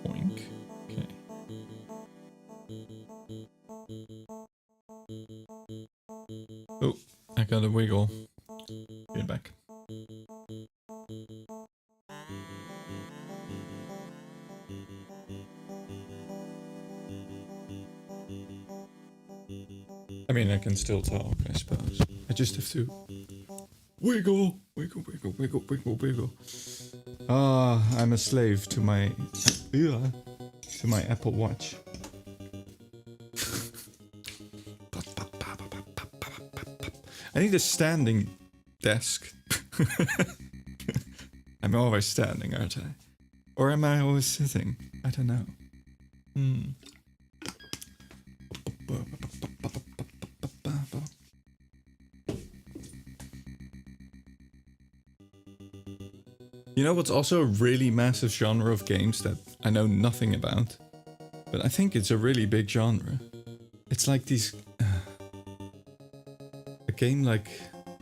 S1: Boink. Okay. Oh, I got a wiggle. Get back. I mean, I can still talk, I suppose. I just have to wiggle, wiggle, wiggle, wiggle, wiggle, wiggle. Ah, I'm a slave to my Apple Watch. I need a standing desk. I'm always standing, aren't I? Or am I always sitting? I don't know. You know what's also a really massive genre of games that I know nothing about? But I think it's a really big genre. It's like these... a game like...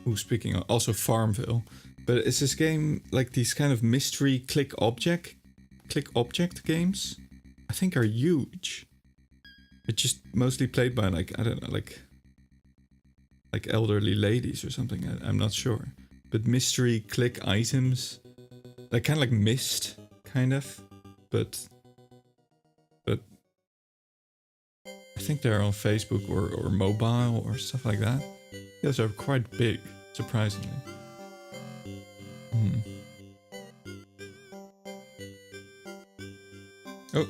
S1: Ooh, speaking of... Also Farmville. But it's this game like these kind of mystery click object games. I think are huge. It's just mostly played by like, I don't know, like elderly ladies or something. I'm not sure. But mystery click items... Like kind of like Myst, kind of, but I think they're on Facebook or mobile or stuff like that. Those are quite big, surprisingly. Oh,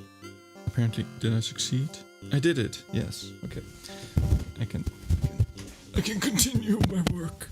S1: apparently, did I succeed? I did it. Yes. Okay. I can continue my work.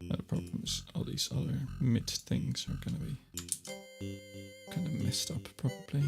S1: The problem is all these other mid things are gonna be kind of messed up probably.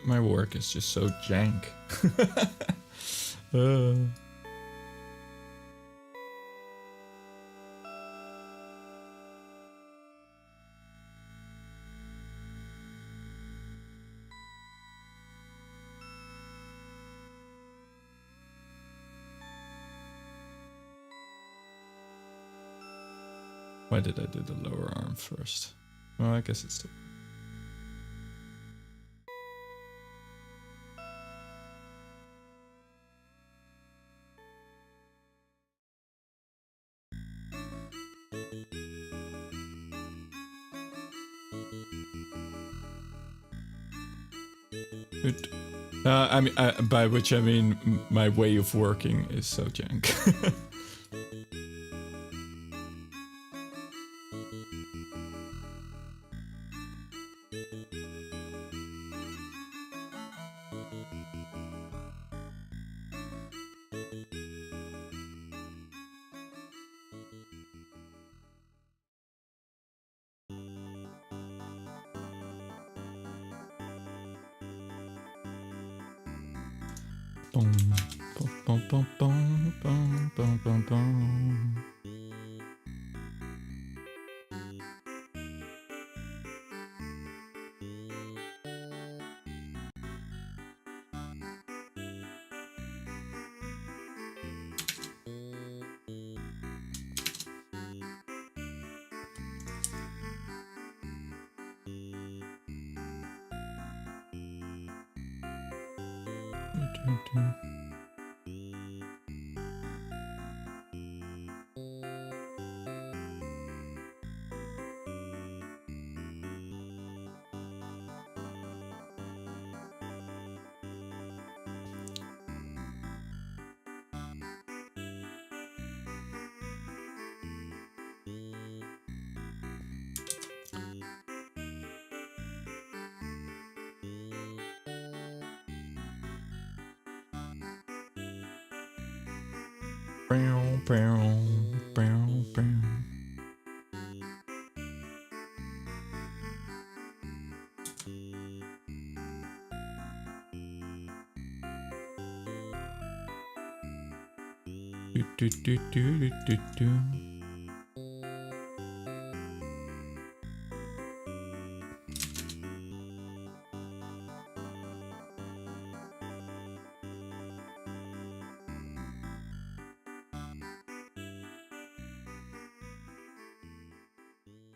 S1: My work is just so jank. Why did I do the lower arm first? Well, I guess it's still... Good. I mean, by which I mean my way of working is so jank.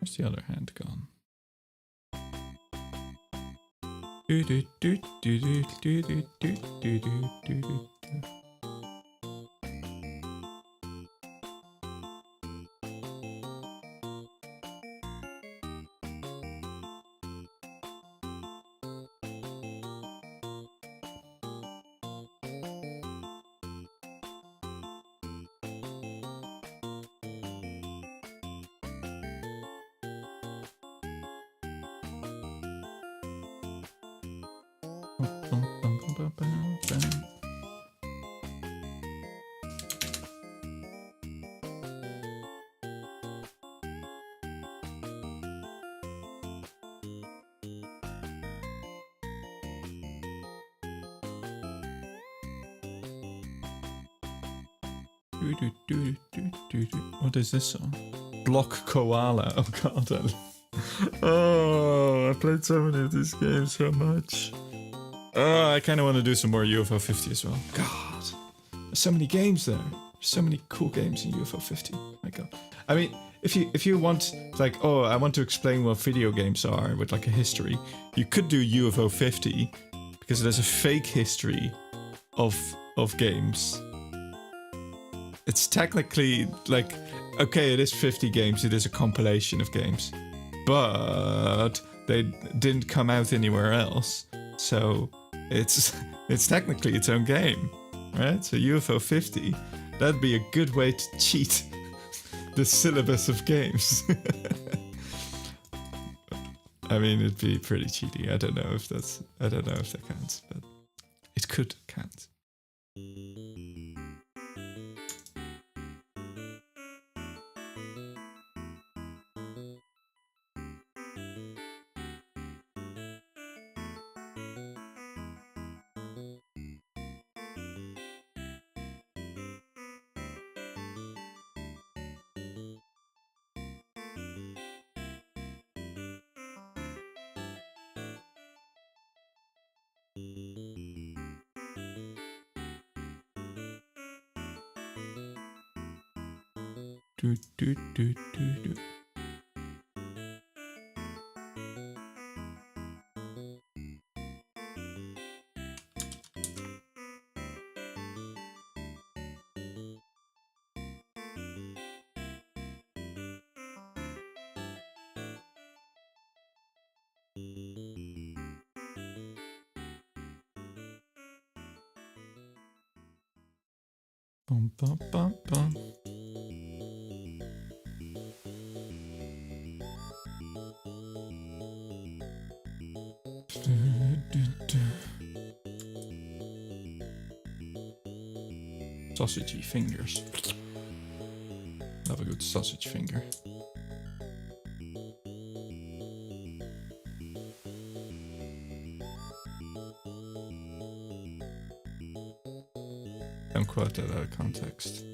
S1: Where's the other hand gone? What is this song? Block Koala. Oh god. Oh, I played so many of these games so much. Oh, I kind of want to do some more UFO 50 as well. God. There's so many games there. There's so many cool games in UFO 50. My god. I mean, if you want, like, oh, I want to explain what video games are with like a history, you could do UFO 50 because there's a fake history of games. It's technically like, okay, it is 50 games, it is a compilation of games, but they didn't come out anywhere else, so it's technically its own game, right? So UFO 50, that'd be a good way to cheat the syllabus of games. I mean, it'd be pretty cheaty. I don't know if that counts, but it could count. Do, do, do, do, do. Bum, bum, bum, bum. Sausagey fingers. Love a good sausage finger. Don't quote that out of context.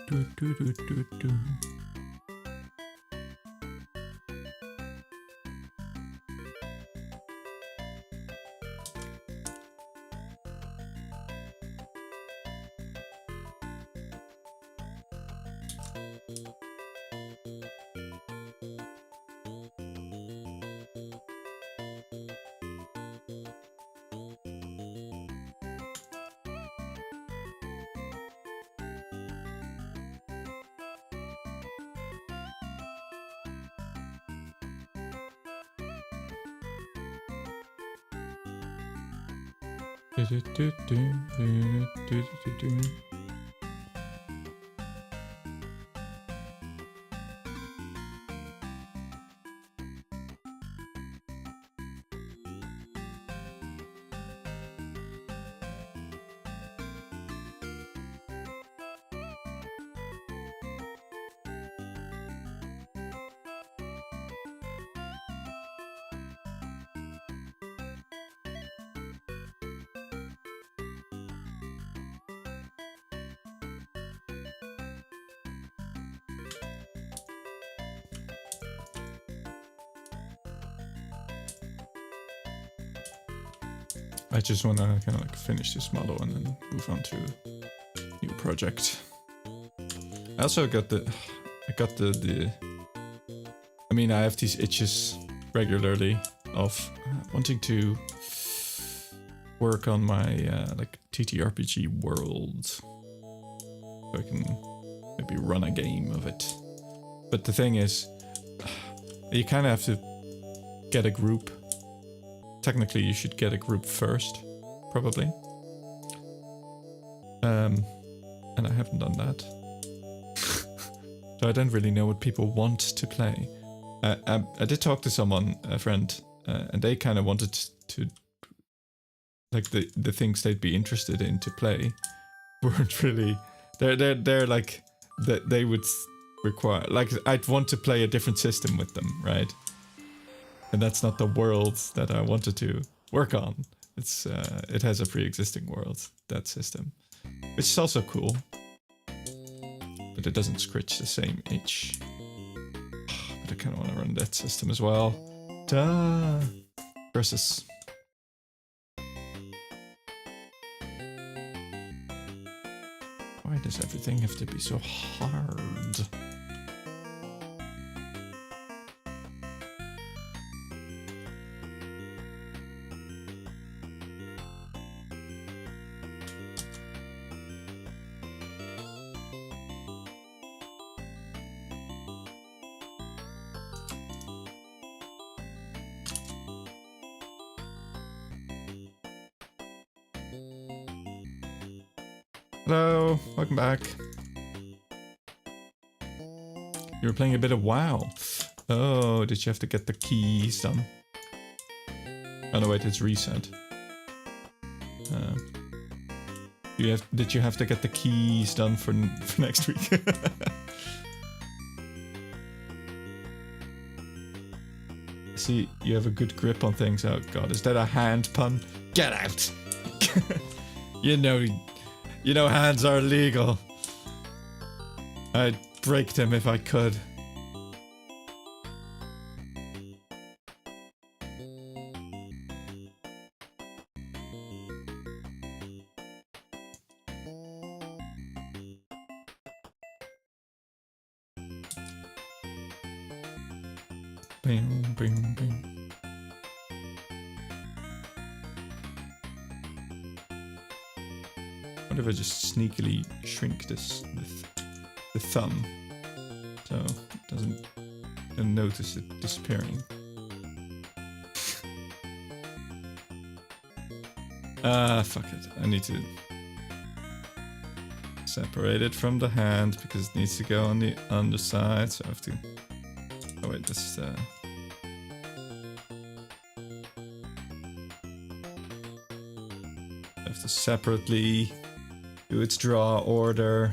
S1: Do, do, do, do, do. Do, do, do, do, do, do, do, do. I just want to kind of like finish this model and then move on to a new project. I also got the... I got the. I mean, I have these itches regularly of wanting to work on my like TTRPG world, so I can maybe run a game of it. But the thing is, you kind of have to get a group. Technically, you should get a group first, probably. And I haven't done that. So I don't really know what people want to play. I did talk to someone, a friend, and they kind of wanted to, like the things they'd be interested in to play, weren't really. They're like that they would require. Like I'd want to play a different system with them, right? And that's not the world that I wanted to work on. It's it has a pre-existing world, that system, which is also cool, but it doesn't scratch the same itch. But I kind of want to run that system as well. Duh. Versus. Why does everything have to be so hard? Hello, welcome back. You were playing a bit of WoW. Oh, did you have to get the keys done? Oh no, wait, it's reset. Did you have to get the keys done for next week? See, you have a good grip on things. Oh god, is that a hand pun? Get out! You know hands are illegal. I'd break them if I could. Bing, bing, bing. What if I just sneakily shrink the thumb so it doesn't notice it disappearing? Fuck it. I need to separate it from the hand because it needs to go on the underside. So I have to. Oh wait, this. I have to separately do its draw order.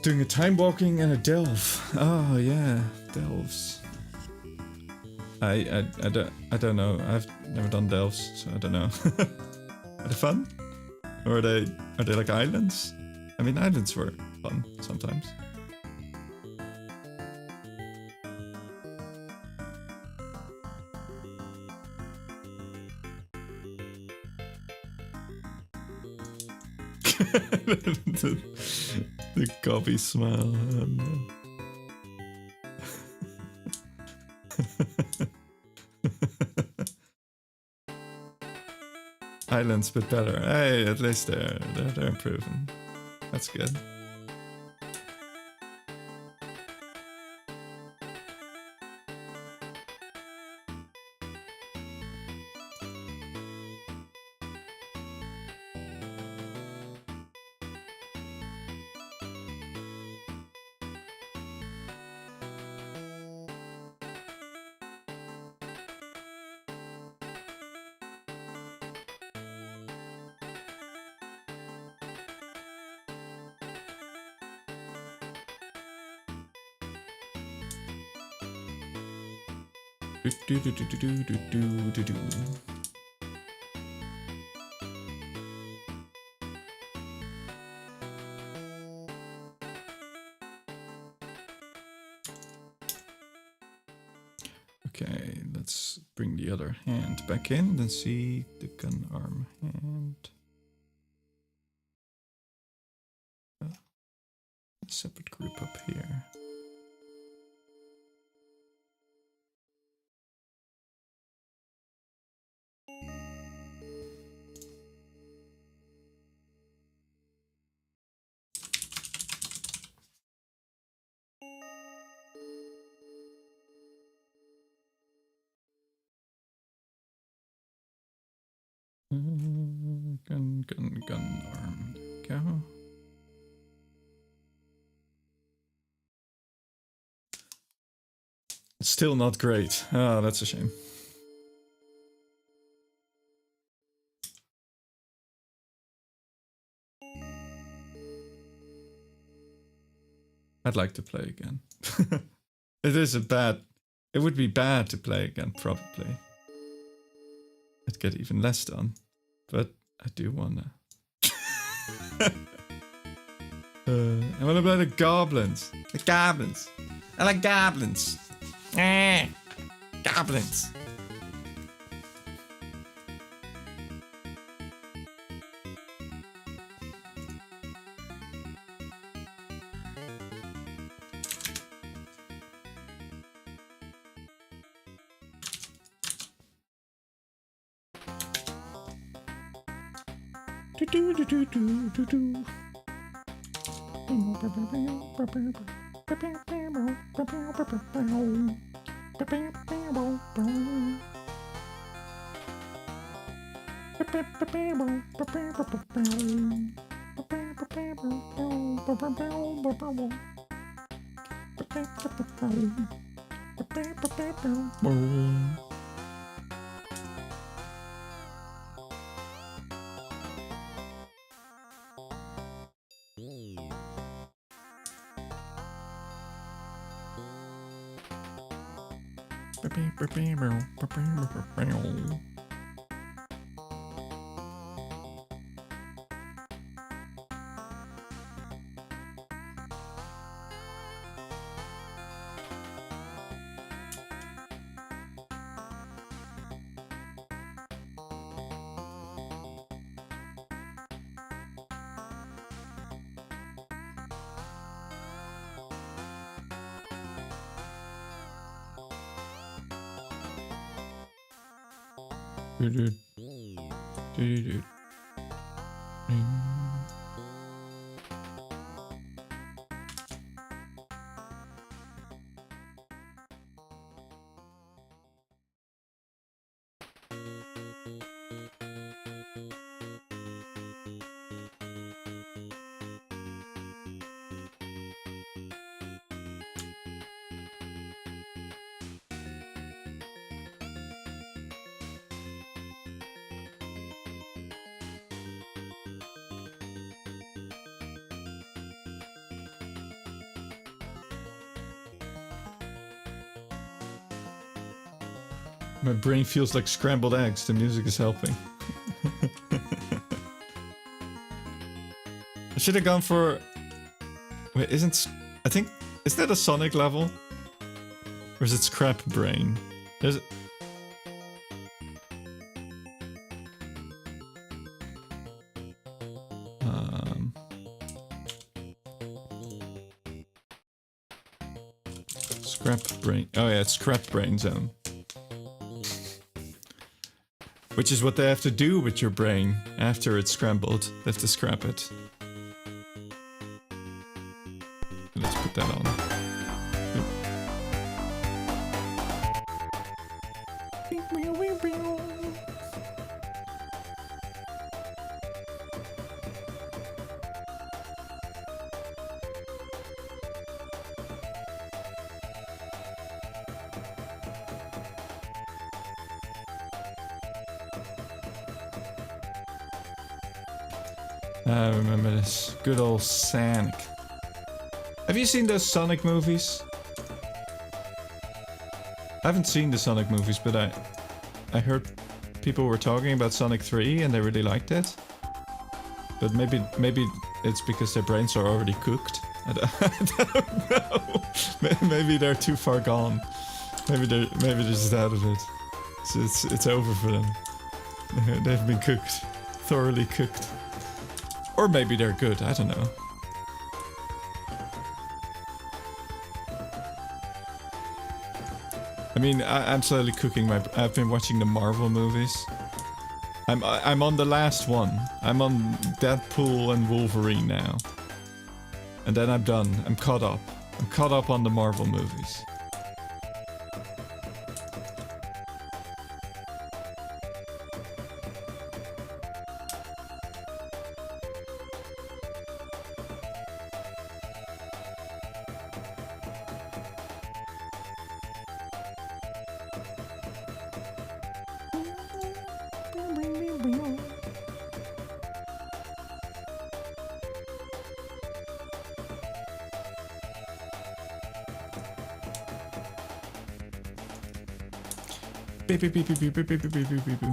S1: Doing a time walking and a delve. Oh yeah, delves. I don't know. I've never done delves, so I don't know. Are they fun? Or are they like islands? I mean, islands were fun sometimes. The gobby smile. Oh, no. Islands, but better. Hey, at least they're improving. That's good. Do, do, do, do, do, do, do, do, do. Okay, let's bring the other hand back in and see the gun arm hand. A separate group up here. Gun arm. There we go. Still not great. Oh, that's a shame. I'd like to play again. It is a bad... It would be bad to play again, probably. I'd get even less done. But I do wanna... I wanna play the goblins. The goblins. I like goblins. Goblins. Do do do do do do. My brain feels like scrambled eggs. The music is helping. I should have gone for... Wait, isn't... I think... Is that a Sonic level? Or is it Scrap Brain? Is it... Scrap Brain. Oh yeah, it's Scrap Brain Zone. Which is what they have to do with your brain after it's scrambled. They have to scrap it. Let's put that on. I remember this. Good old Sonic. Have you seen those Sonic movies? I haven't seen the Sonic movies, but I heard people were talking about Sonic 3 and they really liked it. But maybe it's because their brains are already cooked. I don't know. Maybe they're too far gone. Maybe they're just out of it. So it's over for them. They've been cooked, thoroughly cooked. Or maybe they're good. I don't know. I mean, I'm slowly cooking my. I've been watching the Marvel movies. I'm on the last one. I'm on Deadpool and Wolverine now. And then I'm done. I'm caught up. I'm caught up on the Marvel movies. Beep, beep, beep, beep, beep, beep, beep, beep, beep, beep, beep.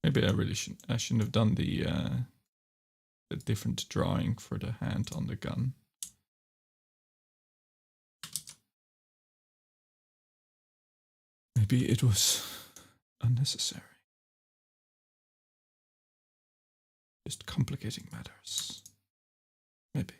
S1: Maybe I shouldn't have done the different drawing for the hand on the gun. Maybe it was unnecessary. Just complicating matters. Maybe.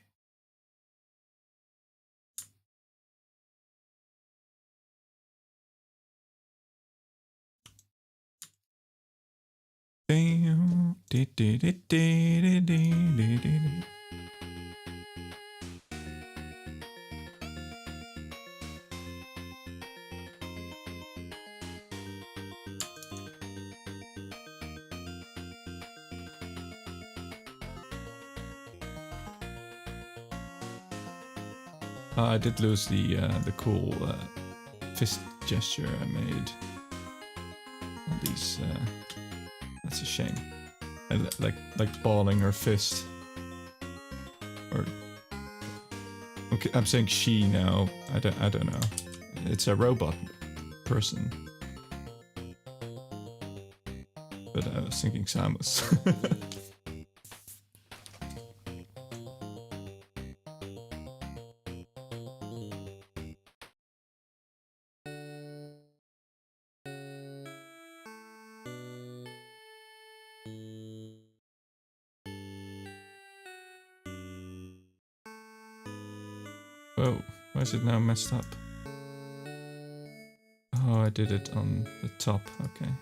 S1: I did lose the cool fist gesture I made on these. That's a shame. Like balling her fist. Or okay, I'm saying she now. I don't know. It's a robot person. But I was thinking Samus. Whoa, why is it now messed up? Oh, I did it on the top, okay.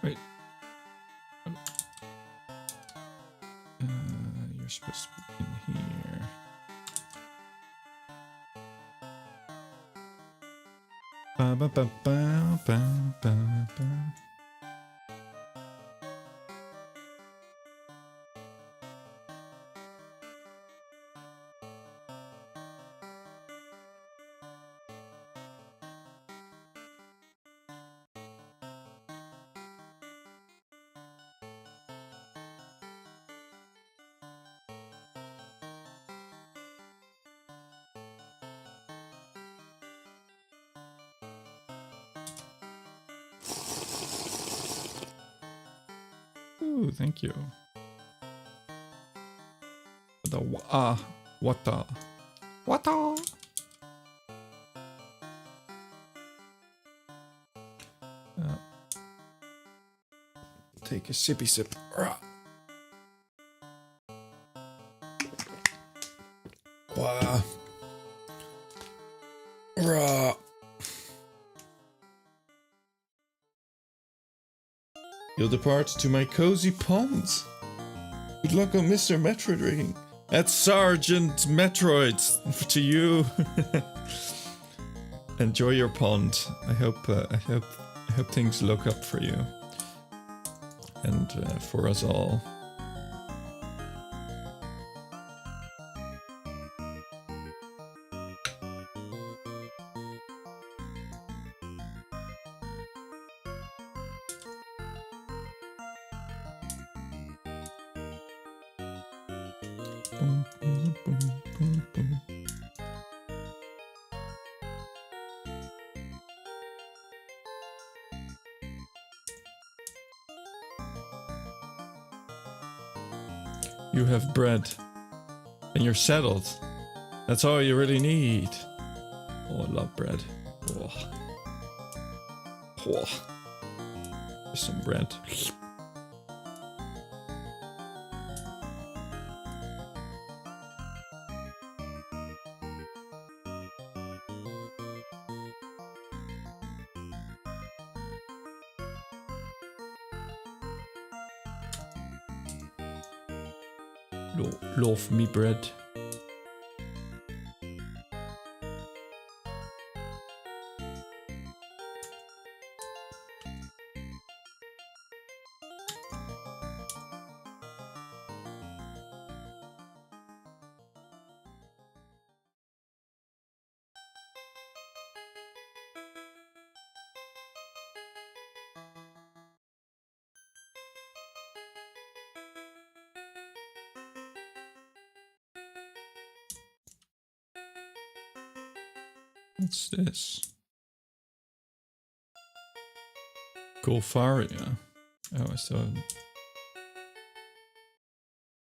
S1: Wait. You're supposed to be in here. Ba ba ba ba ba ba ba. Ooh, thank you. The what the? Take a sippy sip. Wow. You'll depart to my cozy ponds. Good luck on Mr. Metroid rigging. That's Sergeant Metroid to you. Enjoy your pond. I hope things look up for you and for us all. You have bread. And you're settled. That's all you really need. Oh, I love bread. Oh. Oh. There's some bread. Love me bread. What's this? Golfaria. Oh, I still haven't.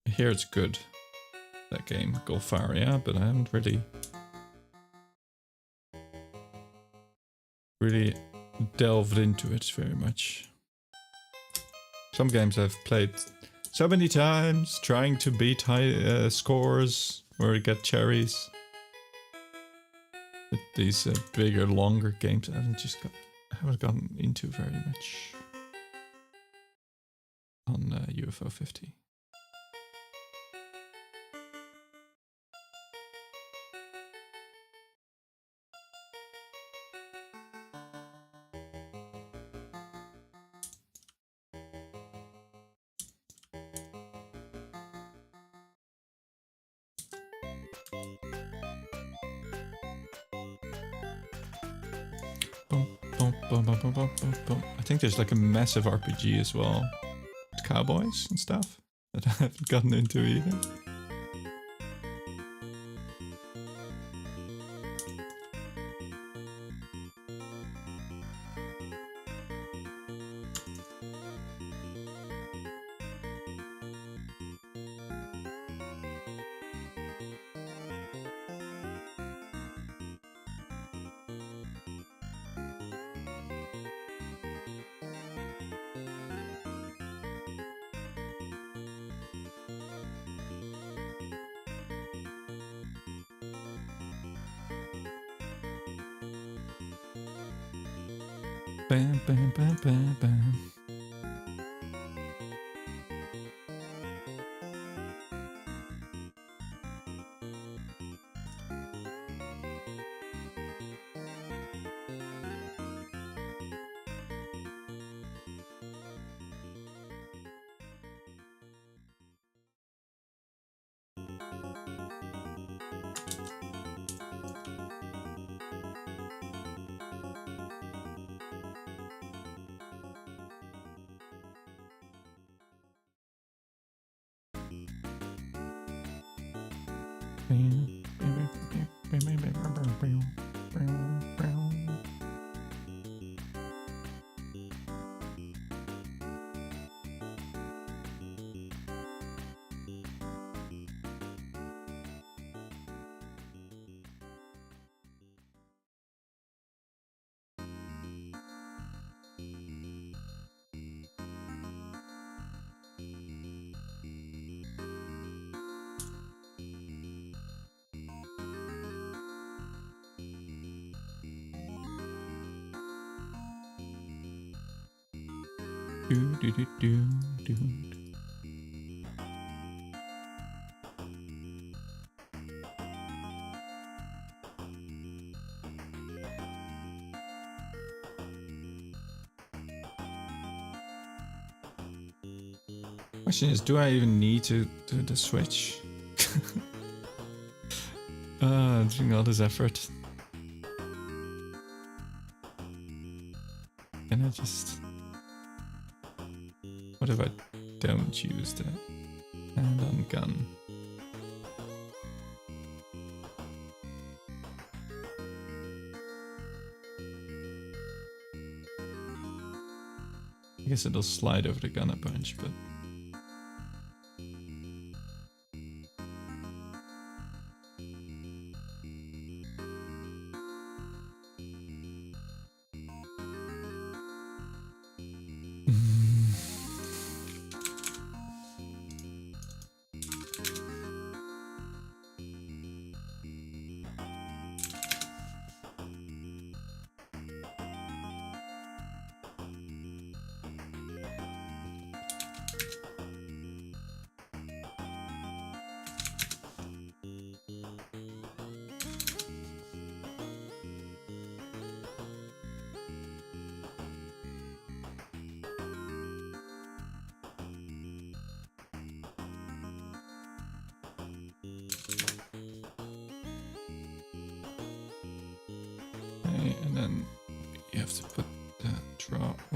S1: I hear it's good, that game, Golfaria, but I haven't really delved into it very much. Some games I've played so many times, trying to beat high scores or get cherries. But these bigger, longer games I haven't gotten into very much on UFO 50. I think there's like a massive RPG as well. Cowboys and stuff that I haven't gotten into either. Bam, bam, bam, bam, bam. Do, do, do, do, do. Question is, do I even need to do the switch? Doing all this effort. Can I just... What if I don't use the hand-on gun? I guess it'll slide over the gun a bunch, but...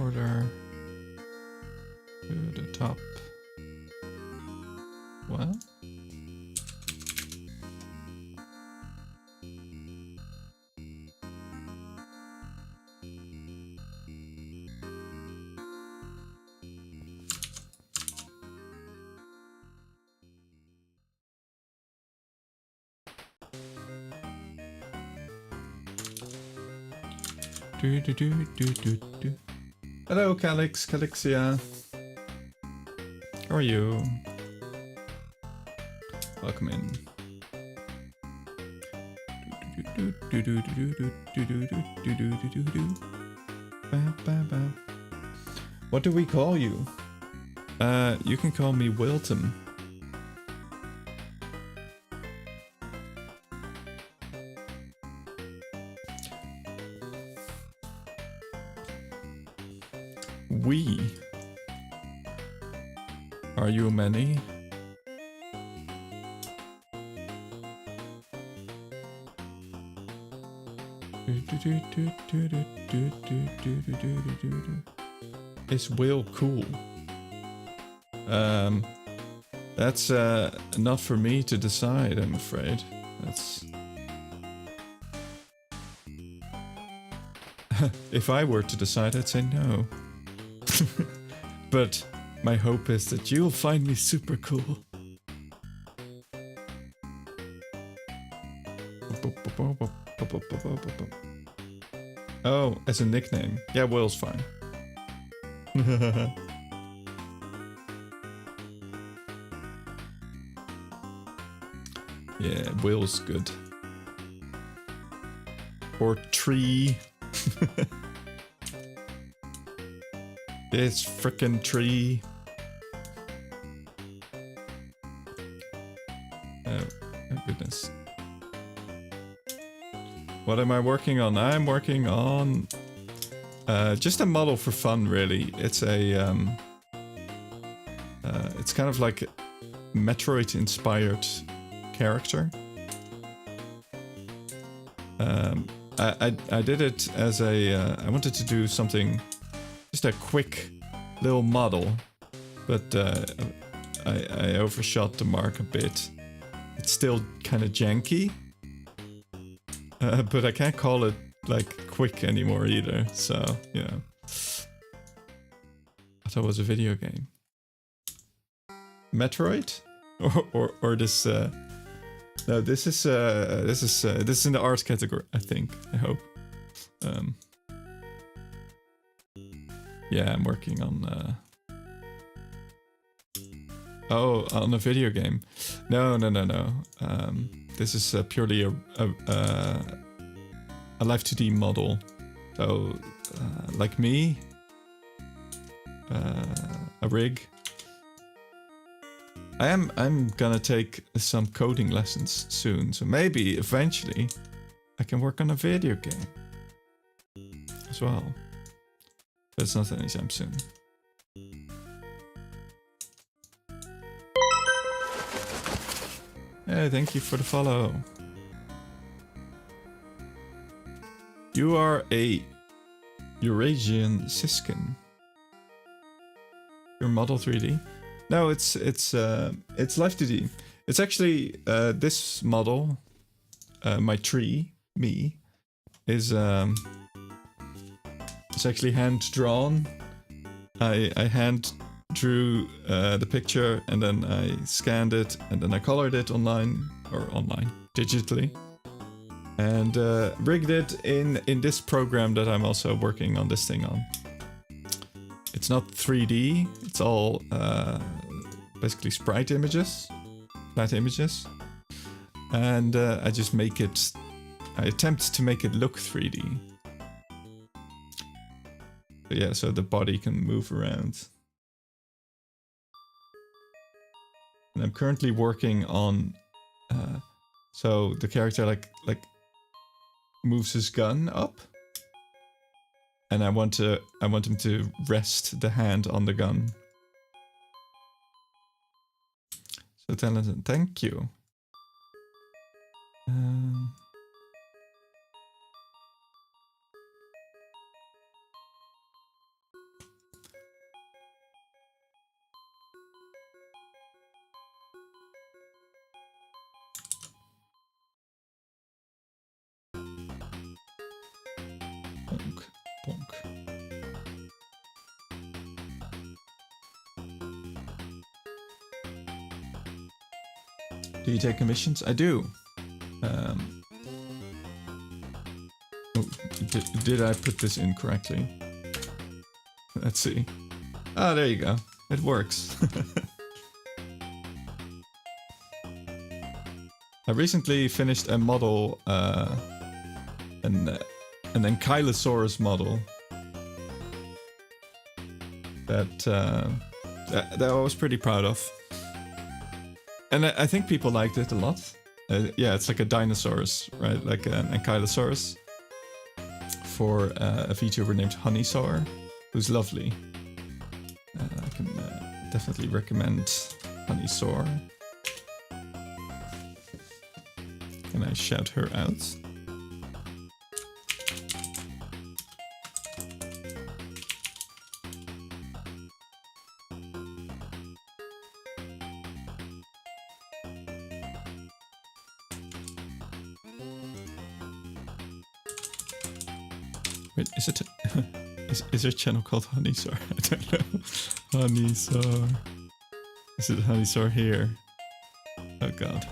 S1: border to the top. What? Do, do, do, do, do, do. Hello, Calixia. How are you? Welcome in. What do we call you? You can call me Wilton. We. Are you many? Is Will cool? That's not for me to decide, I'm afraid. That's... If I were to decide, I'd say no. But my hope is that you'll find me super cool. Oh, as a nickname. Yeah, Will's fine. Yeah, Will's good. Or Tree. This frickin' Tree. Oh goodness. What am I working on? I'm working on just a model for fun, really. It's a it's kind of like a Metroid-inspired character. I did it as a I wanted to do something, just a quick little model, but I overshot the mark a bit. It's still kind of janky, but I can't call it like quick anymore either. So yeah, I thought it was a video game. Metroid, or this. No, this is in the art category, I think. I hope. Yeah, I'm working on. Oh, on a video game. No. This is purely a Live2D model. So, like me, a rig. I'm gonna take some coding lessons soon, so maybe eventually I can work on a video game as well. But it's not anytime soon. Hey, thank you for the follow. You are a Eurasian Siskin. Your Model 3D? No, it's Live2D. It's actually this model, my tree, me, is it's actually hand drawn. I hand drew the picture and then I scanned it and then I colored it digitally, and rigged it in this program that I'm also working on this thing on. It's not 3D, it's all basically sprite images, flat images. And I just make it, I attempt to make it look 3D. But yeah, so the body can move around. And I'm currently working on, so the character like moves his gun up. And I want him to rest the hand on the gun. So talented, thank you. Do you take commissions? I do. Oh, did I put this in correctly? Let's see. Ah, there you go. It works. I recently finished a model, an Ankylosaurus model that I was pretty proud of, and I think people liked it a lot. Yeah, it's like a dinosaurus, right? Like an Ankylosaurus for a VTuber named Honeysaur, who's lovely. I can definitely recommend Honeysaur. Can I shout her out? Wait, is it is there a channel called Honeysaur? I don't know. Honeysaur. Is it Honeysaur here? Oh god.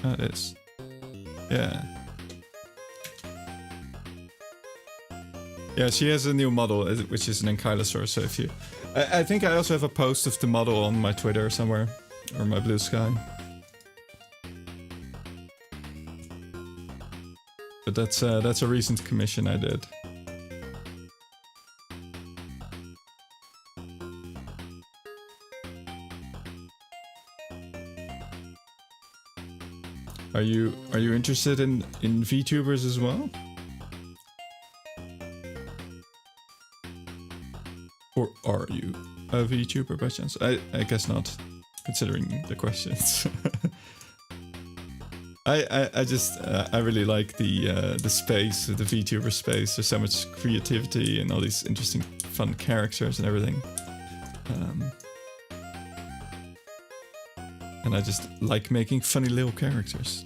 S1: Oh, it is. Yeah. Yeah, she has a new model, which is an Ankylosaur, so if you... I think I also have a post of the model on my Twitter somewhere, or my Blue Sky. But that's a recent commission I did. Are you interested in VTubers as well? Or are you a VTuber by chance? I guess not, considering the questions. I just I really like the space, the VTuber space. There's so much creativity and all these interesting, fun characters and everything. And I just like making funny little characters.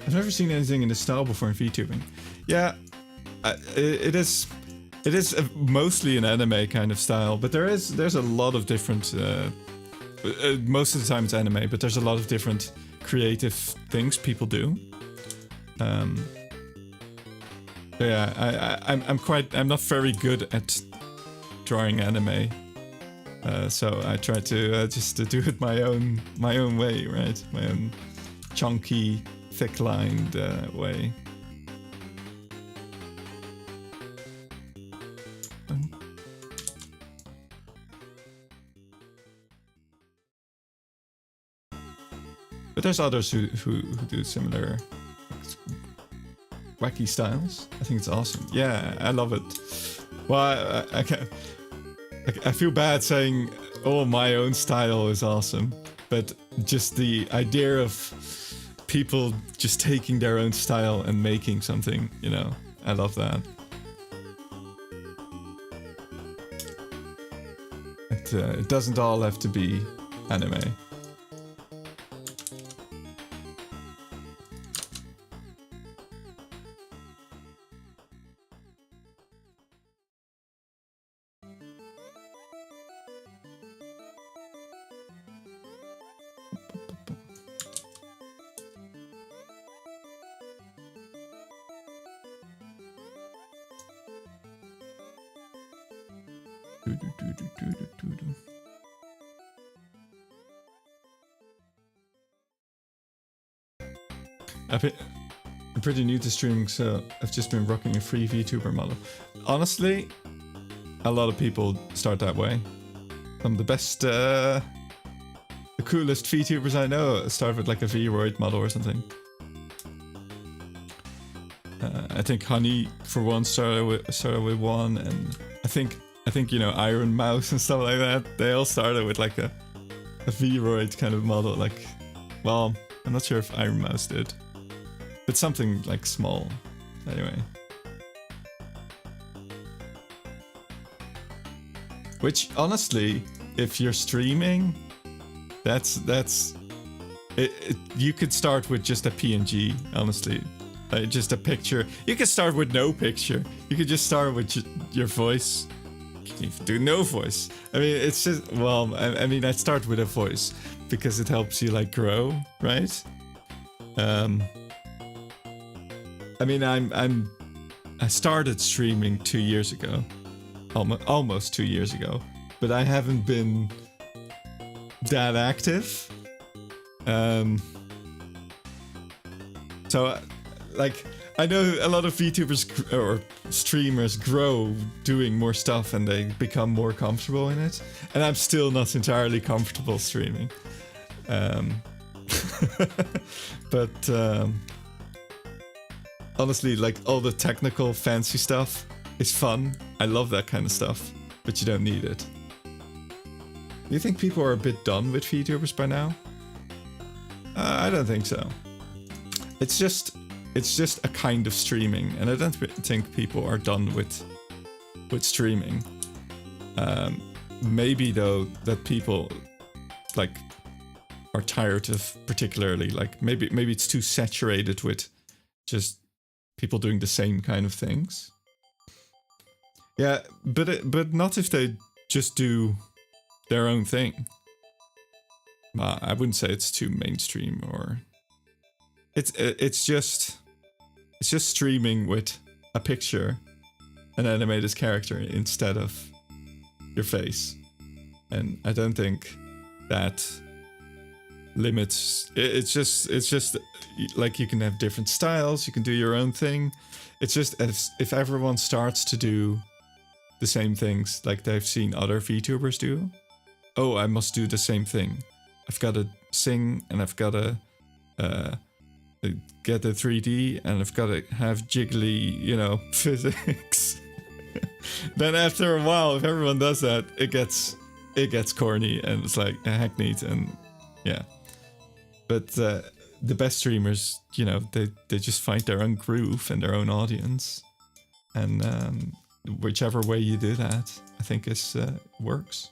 S1: I've never seen anything in this style before in VTubing. Yeah, it is mostly an anime kind of style, but there's a lot of different. Most of the time it's anime, but there's a lot of different creative things people do. Yeah, I'm not very good at drawing anime, so I try to just to do it my own way, right? My own chunky, thick-lined way. But there's others who do similar wacky styles. I think it's awesome. Yeah, I love it. Well, I feel bad saying, oh, my own style is awesome, but just the idea of people just taking their own style and making something, you know, I love that. It doesn't all have to be anime. I'm pretty new to streaming, so I've just been rocking a free VTuber model. Honestly, a lot of people start that way. Some of the best, the coolest VTubers I know start with like a Vroid model or something. I think Honey, for one, started with one, and I think you know, Iron Mouse and stuff like that. They all started with like a Vroid kind of model. Like, well, I'm not sure if Iron Mouse did, but something like small. Anyway, which honestly, if you're streaming, that's it. You could start with just a PNG, honestly. Just a picture. You could start with no picture. You could just start with your voice. You can even do no voice. I mean, it's just, well, I mean, I'd start with a voice because it helps you like grow, right? I mean, I started streaming 2 years ago, almost 2 years ago, but I haven't been that active. So. Like, I know a lot of VTubers or streamers grow doing more stuff and they become more comfortable in it. And I'm still not entirely comfortable streaming. But honestly, like all the technical fancy stuff is fun. I love that kind of stuff, but you don't need it. Do you think people are a bit done with VTubers by now? I don't think so. It's just a kind of streaming, and I don't think people are done with streaming. Maybe though that people like are tired of, particularly like maybe it's too saturated with just people doing the same kind of things. Yeah, but not if they just do their own thing. I wouldn't say it's too mainstream, or it's just streaming with a picture, an animated character instead of your face, and I don't think that limits. It's just like you can have different styles, you can do your own thing. It's just if everyone starts to do the same things like they've seen other VTubers do. Oh, I must do the same thing. I've got to sing, and I've got to get the 3D, and I've got to have jiggly, you know, physics. Then after a while, if everyone does that, it gets corny and it's like hackneyed, and yeah. But the best streamers, you know, they just find their own groove and their own audience, and whichever way you do that, I think is works.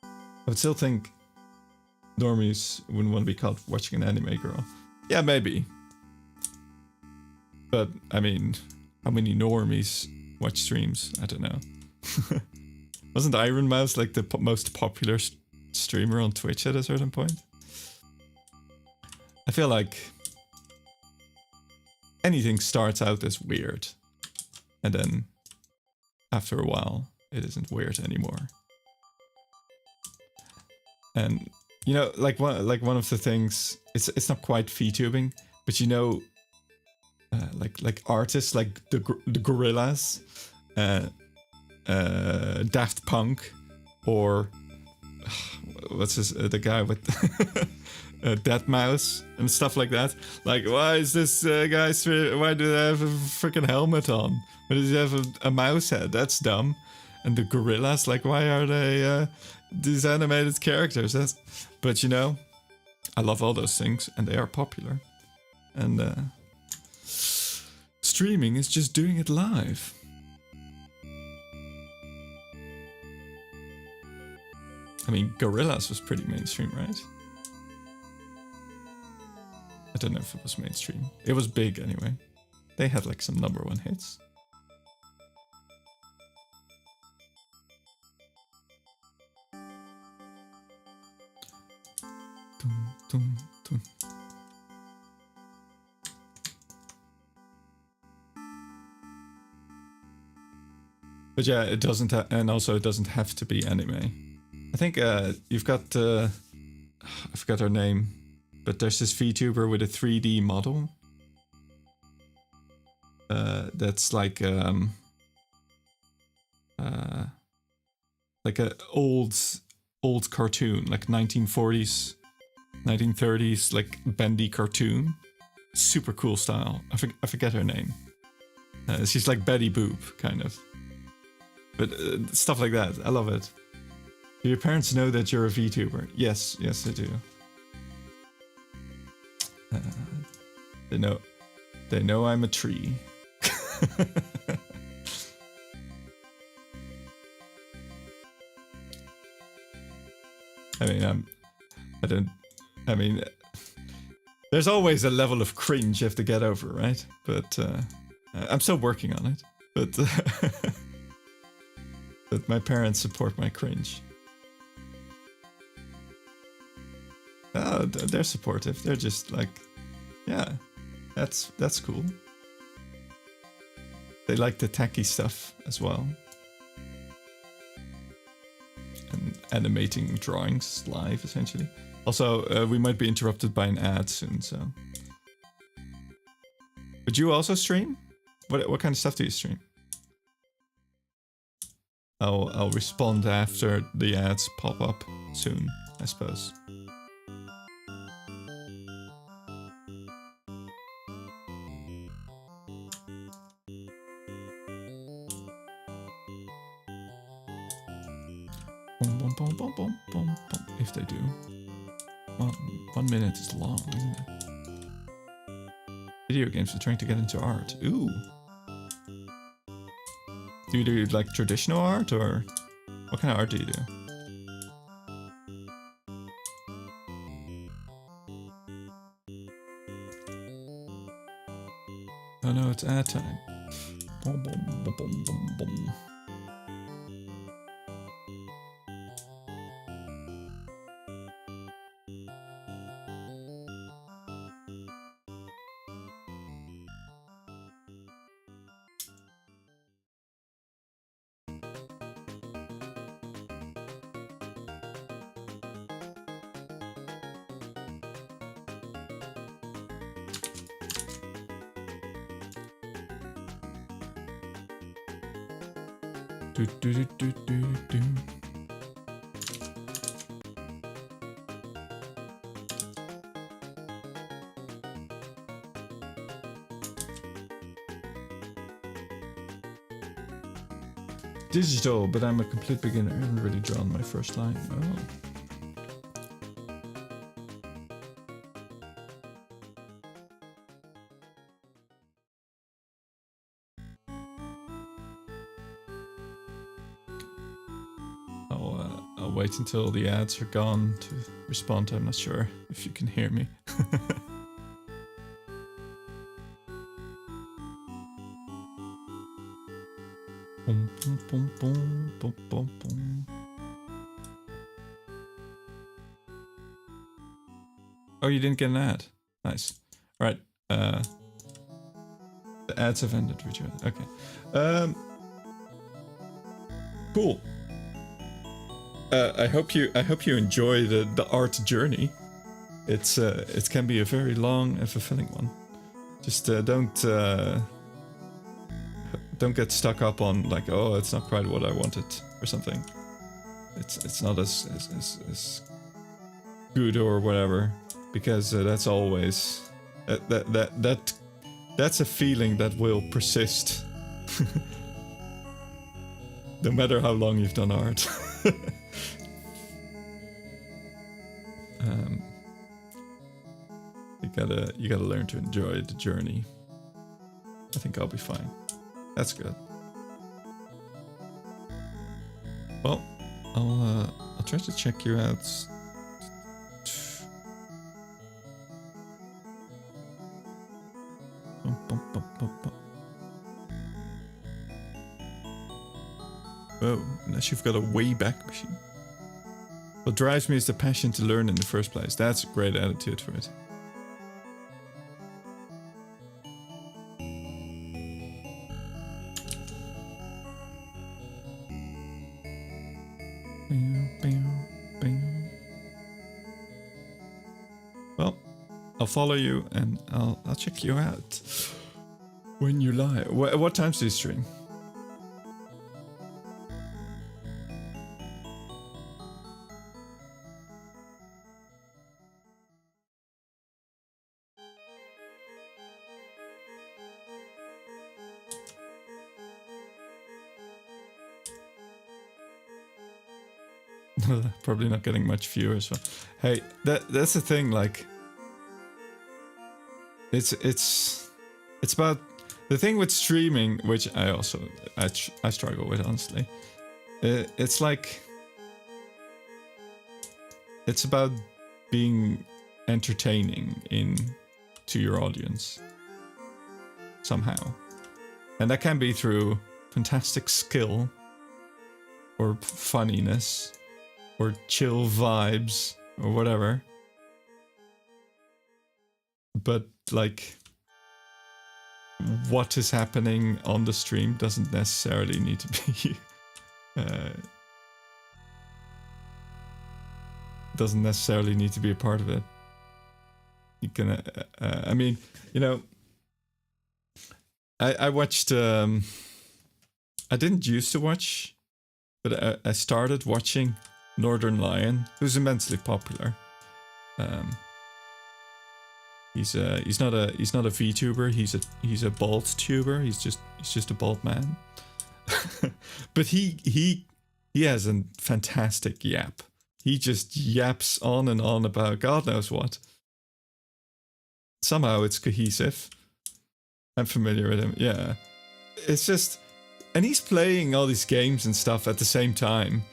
S1: I would still think normies wouldn't want to be caught watching an anime girl. Yeah, maybe. But, I mean, how many normies watch streams? I don't know. Wasn't Iron Mouse like the most popular streamer on Twitch at a certain point? I feel like anything starts out as weird, and then after a while, it isn't weird anymore. And you know, like one of the things, it's not quite VTubing, but you know, like artists like the Gorillaz, Daft Punk, or what's the guy with Deadmau5 and stuff like that. Like, why is this guy? Why do they have a freaking helmet on? Why does he have a mouse head? That's dumb. And the Gorillaz, like, why are they these animated characters? But you know, I love all those things, and they are popular. And streaming is just doing it live. I mean, Gorillaz was pretty mainstream, right? I don't know if it was mainstream. It was big anyway. They had like some #1 hits. Dum, dum, dum. But yeah, it doesn't, and also it doesn't have to be anime. I think you've got, I forgot her name. but there's this VTuber with a 3D model. That's like a old cartoon, like 1940s, 1930s, like bendy cartoon. Super cool style. I forget her name. She's like Betty Boop, kind of. But stuff like that, I love it. Do your parents know that you're a VTuber? Yes, yes they do. They know I'm a tree. I mean, there's always a level of cringe you have to get over, right? But I'm still working on it. But but my parents support my cringe. Oh, they're supportive. They're just like, yeah, that's cool. They like the tacky stuff as well. And animating drawings live, essentially. Also, we might be interrupted by an ad soon, so... Would you also stream? What kind of stuff do you stream? I'll respond after the ads pop up soon, I suppose. If they do. 1 minute is long, isn't it? Video games are trying to get into art. Ooh. Do you do like traditional art, or what kind of art do you do? Oh no, it's ad time. Boom, boom, boom, boom, boom, boom. Do, do, do, do, do, do. Digital, but I'm a complete beginner. I haven't really drawn my first line. Oh. I'll wait until the ads are gone to respond. I'm not sure if you can hear me. Boom, boom, boom, boom, boom, boom, boom. Oh, you didn't get an ad. Nice. All right. The ads have ended, Richard. Okay. Cool. I hope you enjoy the art journey. It can be a very long and fulfilling one. Just don't get stuck up on like, oh, it's not quite what I wanted or something. It's not as good or whatever, because that's always that's a feeling that will persist no matter how long you've done art. You gotta learn to enjoy the journey. I think I'll be fine. That's good. Well, I'll try to check you out. Oh, unless you've got a Wayback Machine. What drives me is the passion to learn in the first place. That's a great attitude for it. Well, I'll follow you and I'll check you out when you live. What times do you stream? Probably not getting much viewers. So. Hey, that's the thing. Like, it's about the thing with streaming, which I struggle with, honestly. It's like it's about being entertaining to your audience somehow, and that can be through fantastic skill or funniness or chill vibes or whatever. But like, what is happening on the stream doesn't necessarily need to be doesn't necessarily need to be a part of it. You can I mean, you know, I watched I didn't used to watch, but I started watching Northern Lion, who's immensely popular. He's not a VTuber. He's a bald tuber. He's just a bald man. But he has a fantastic yap. He just yaps on and on about God knows what. Somehow it's cohesive. I'm familiar with him. Yeah, it's just, and he's playing all these games and stuff at the same time.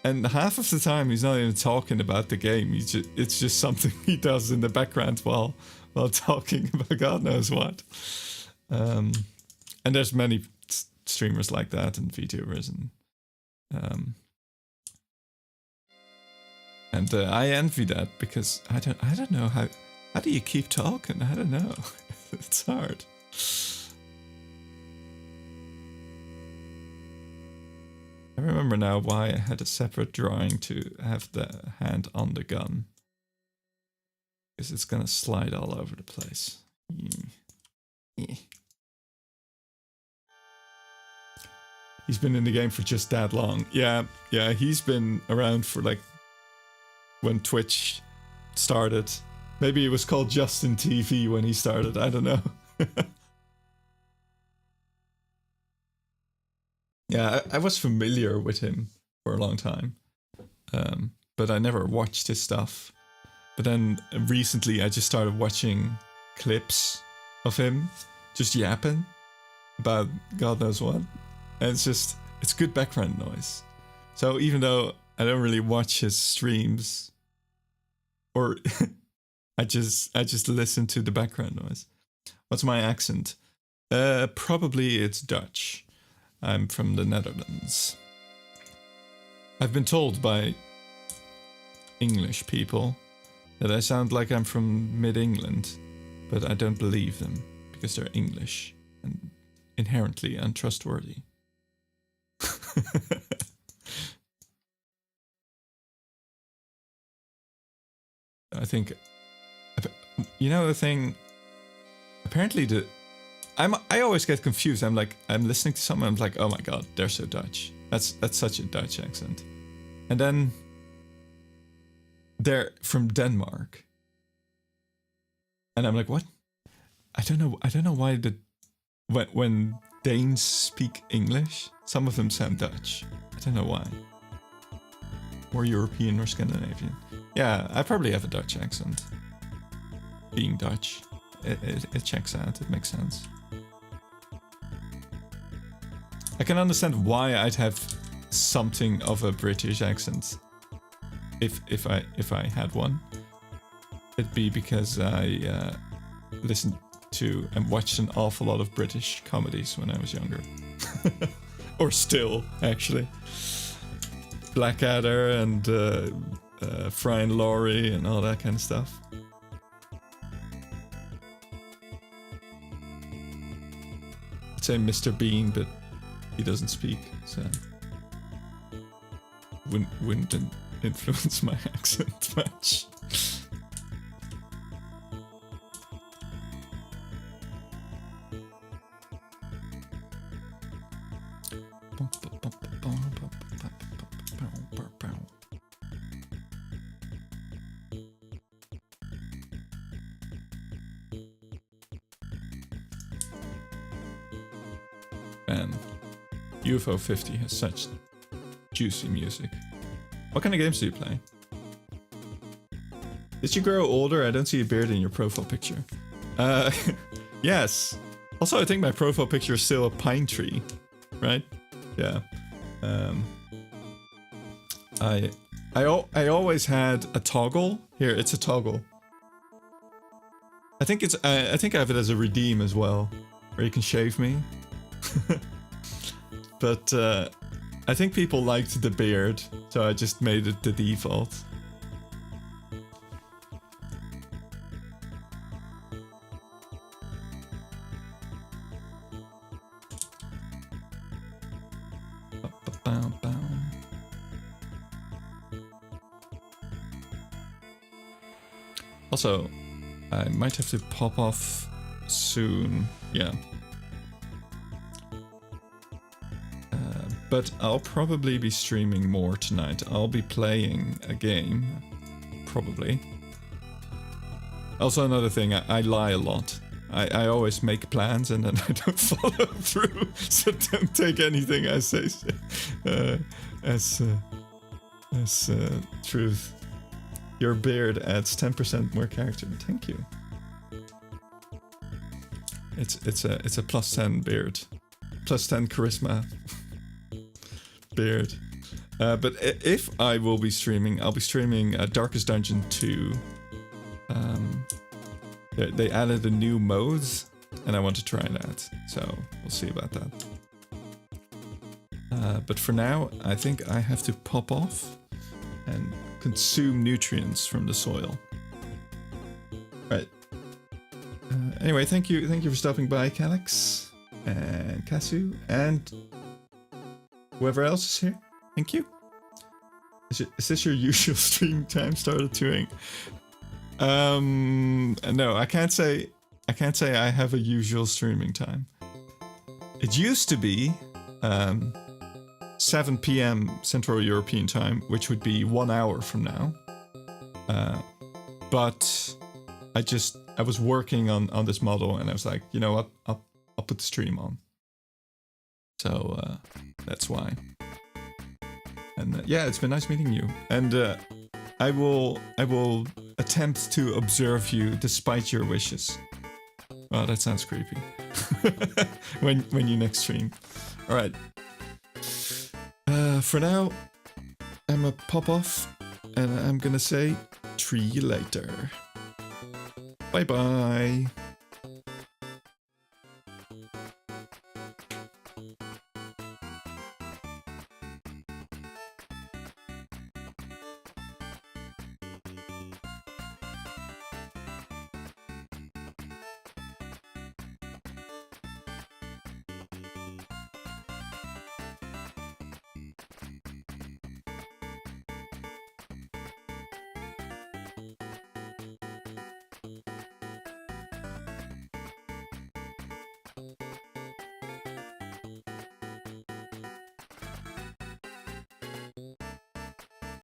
S1: And half of the time he's not even talking about the game. It's just something he does in the background while talking about God knows what. And there's many streamers like that and VTubers and I envy that, because I don't know how do you keep talking? I don't know. It's hard. I remember now why I had a separate drawing to have the hand on the gun. Because it's gonna slide all over the place. He's been in the game for just that long. Yeah, he's been around for like when Twitch started. Maybe it was called Justin TV when he started, I don't know. Yeah, I was familiar with him for a long time, but I never watched his stuff. But then recently I just started watching clips of him just yapping about God knows what. And it's good background noise. So even though I don't really watch his streams, or I just listen to the background noise. What's my accent? Probably it's Dutch. I'm from the Netherlands. I've been told by English people that I sound like I'm from mid-England, but I don't believe them because they're English and inherently untrustworthy. I think, you know, the thing, apparently I always get confused. I'm listening to someone, I'm like, oh my god, they're so Dutch. That's such a Dutch accent. And then they're from Denmark. And I'm like, what? I don't know why when Danes speak English, some of them sound Dutch. I don't know why. Or European or Scandinavian. Yeah, I probably have a Dutch accent. Being Dutch. It checks out, it makes sense. I can understand why I'd have something of a British accent if I had one. It'd be because I listened to and watched an awful lot of British comedies when I was younger. Or still, actually. Blackadder and Fry and Laurie and all that kind of stuff. I'd say Mr. Bean, but he doesn't speak, so wouldn't influence my accent much. And UFO 50 has such juicy music. What kind of games do you play? Did you grow older? I don't see a beard in your profile picture. Yes. Also, I think my profile picture is still a pine tree, right? Yeah. I always had a toggle. Here, it's a toggle. I think it's I think I have it as a redeem as well, where you can shave me. But I think people liked the beard, so I just made it the default. Also, I might have to pop off soon. Yeah. But I'll probably be streaming more tonight. I'll be playing a game, probably. Also, another thing, I lie a lot. I always make plans and then I don't follow through, so don't take anything I say as truth. Your beard adds 10% more character. Thank you. It's a plus 10 beard, plus 10 charisma. Beard. But if I will be streaming, I'll be streaming Darkest Dungeon 2. They added a new mode, and I want to try that. So we'll see about that. But for now, I think I have to pop off and consume nutrients from the soil. Right. Anyway, thank you for stopping by, Calix and Kasu and whoever else is here. Thank you. Is this your usual stream time? Started touring. No, I can't say I have a usual streaming time. It used to be 7 p.m. Central European time, which would be 1 hour from now. But I was working on this model, and I was like, you know what? I'll put the stream on. So that's why. And yeah, it's been nice meeting you. And I will attempt to observe you despite your wishes. Oh, that sounds creepy. when you next stream. All right. For now, I'm gonna pop off, and I'm gonna say, "Tree you later." Bye bye.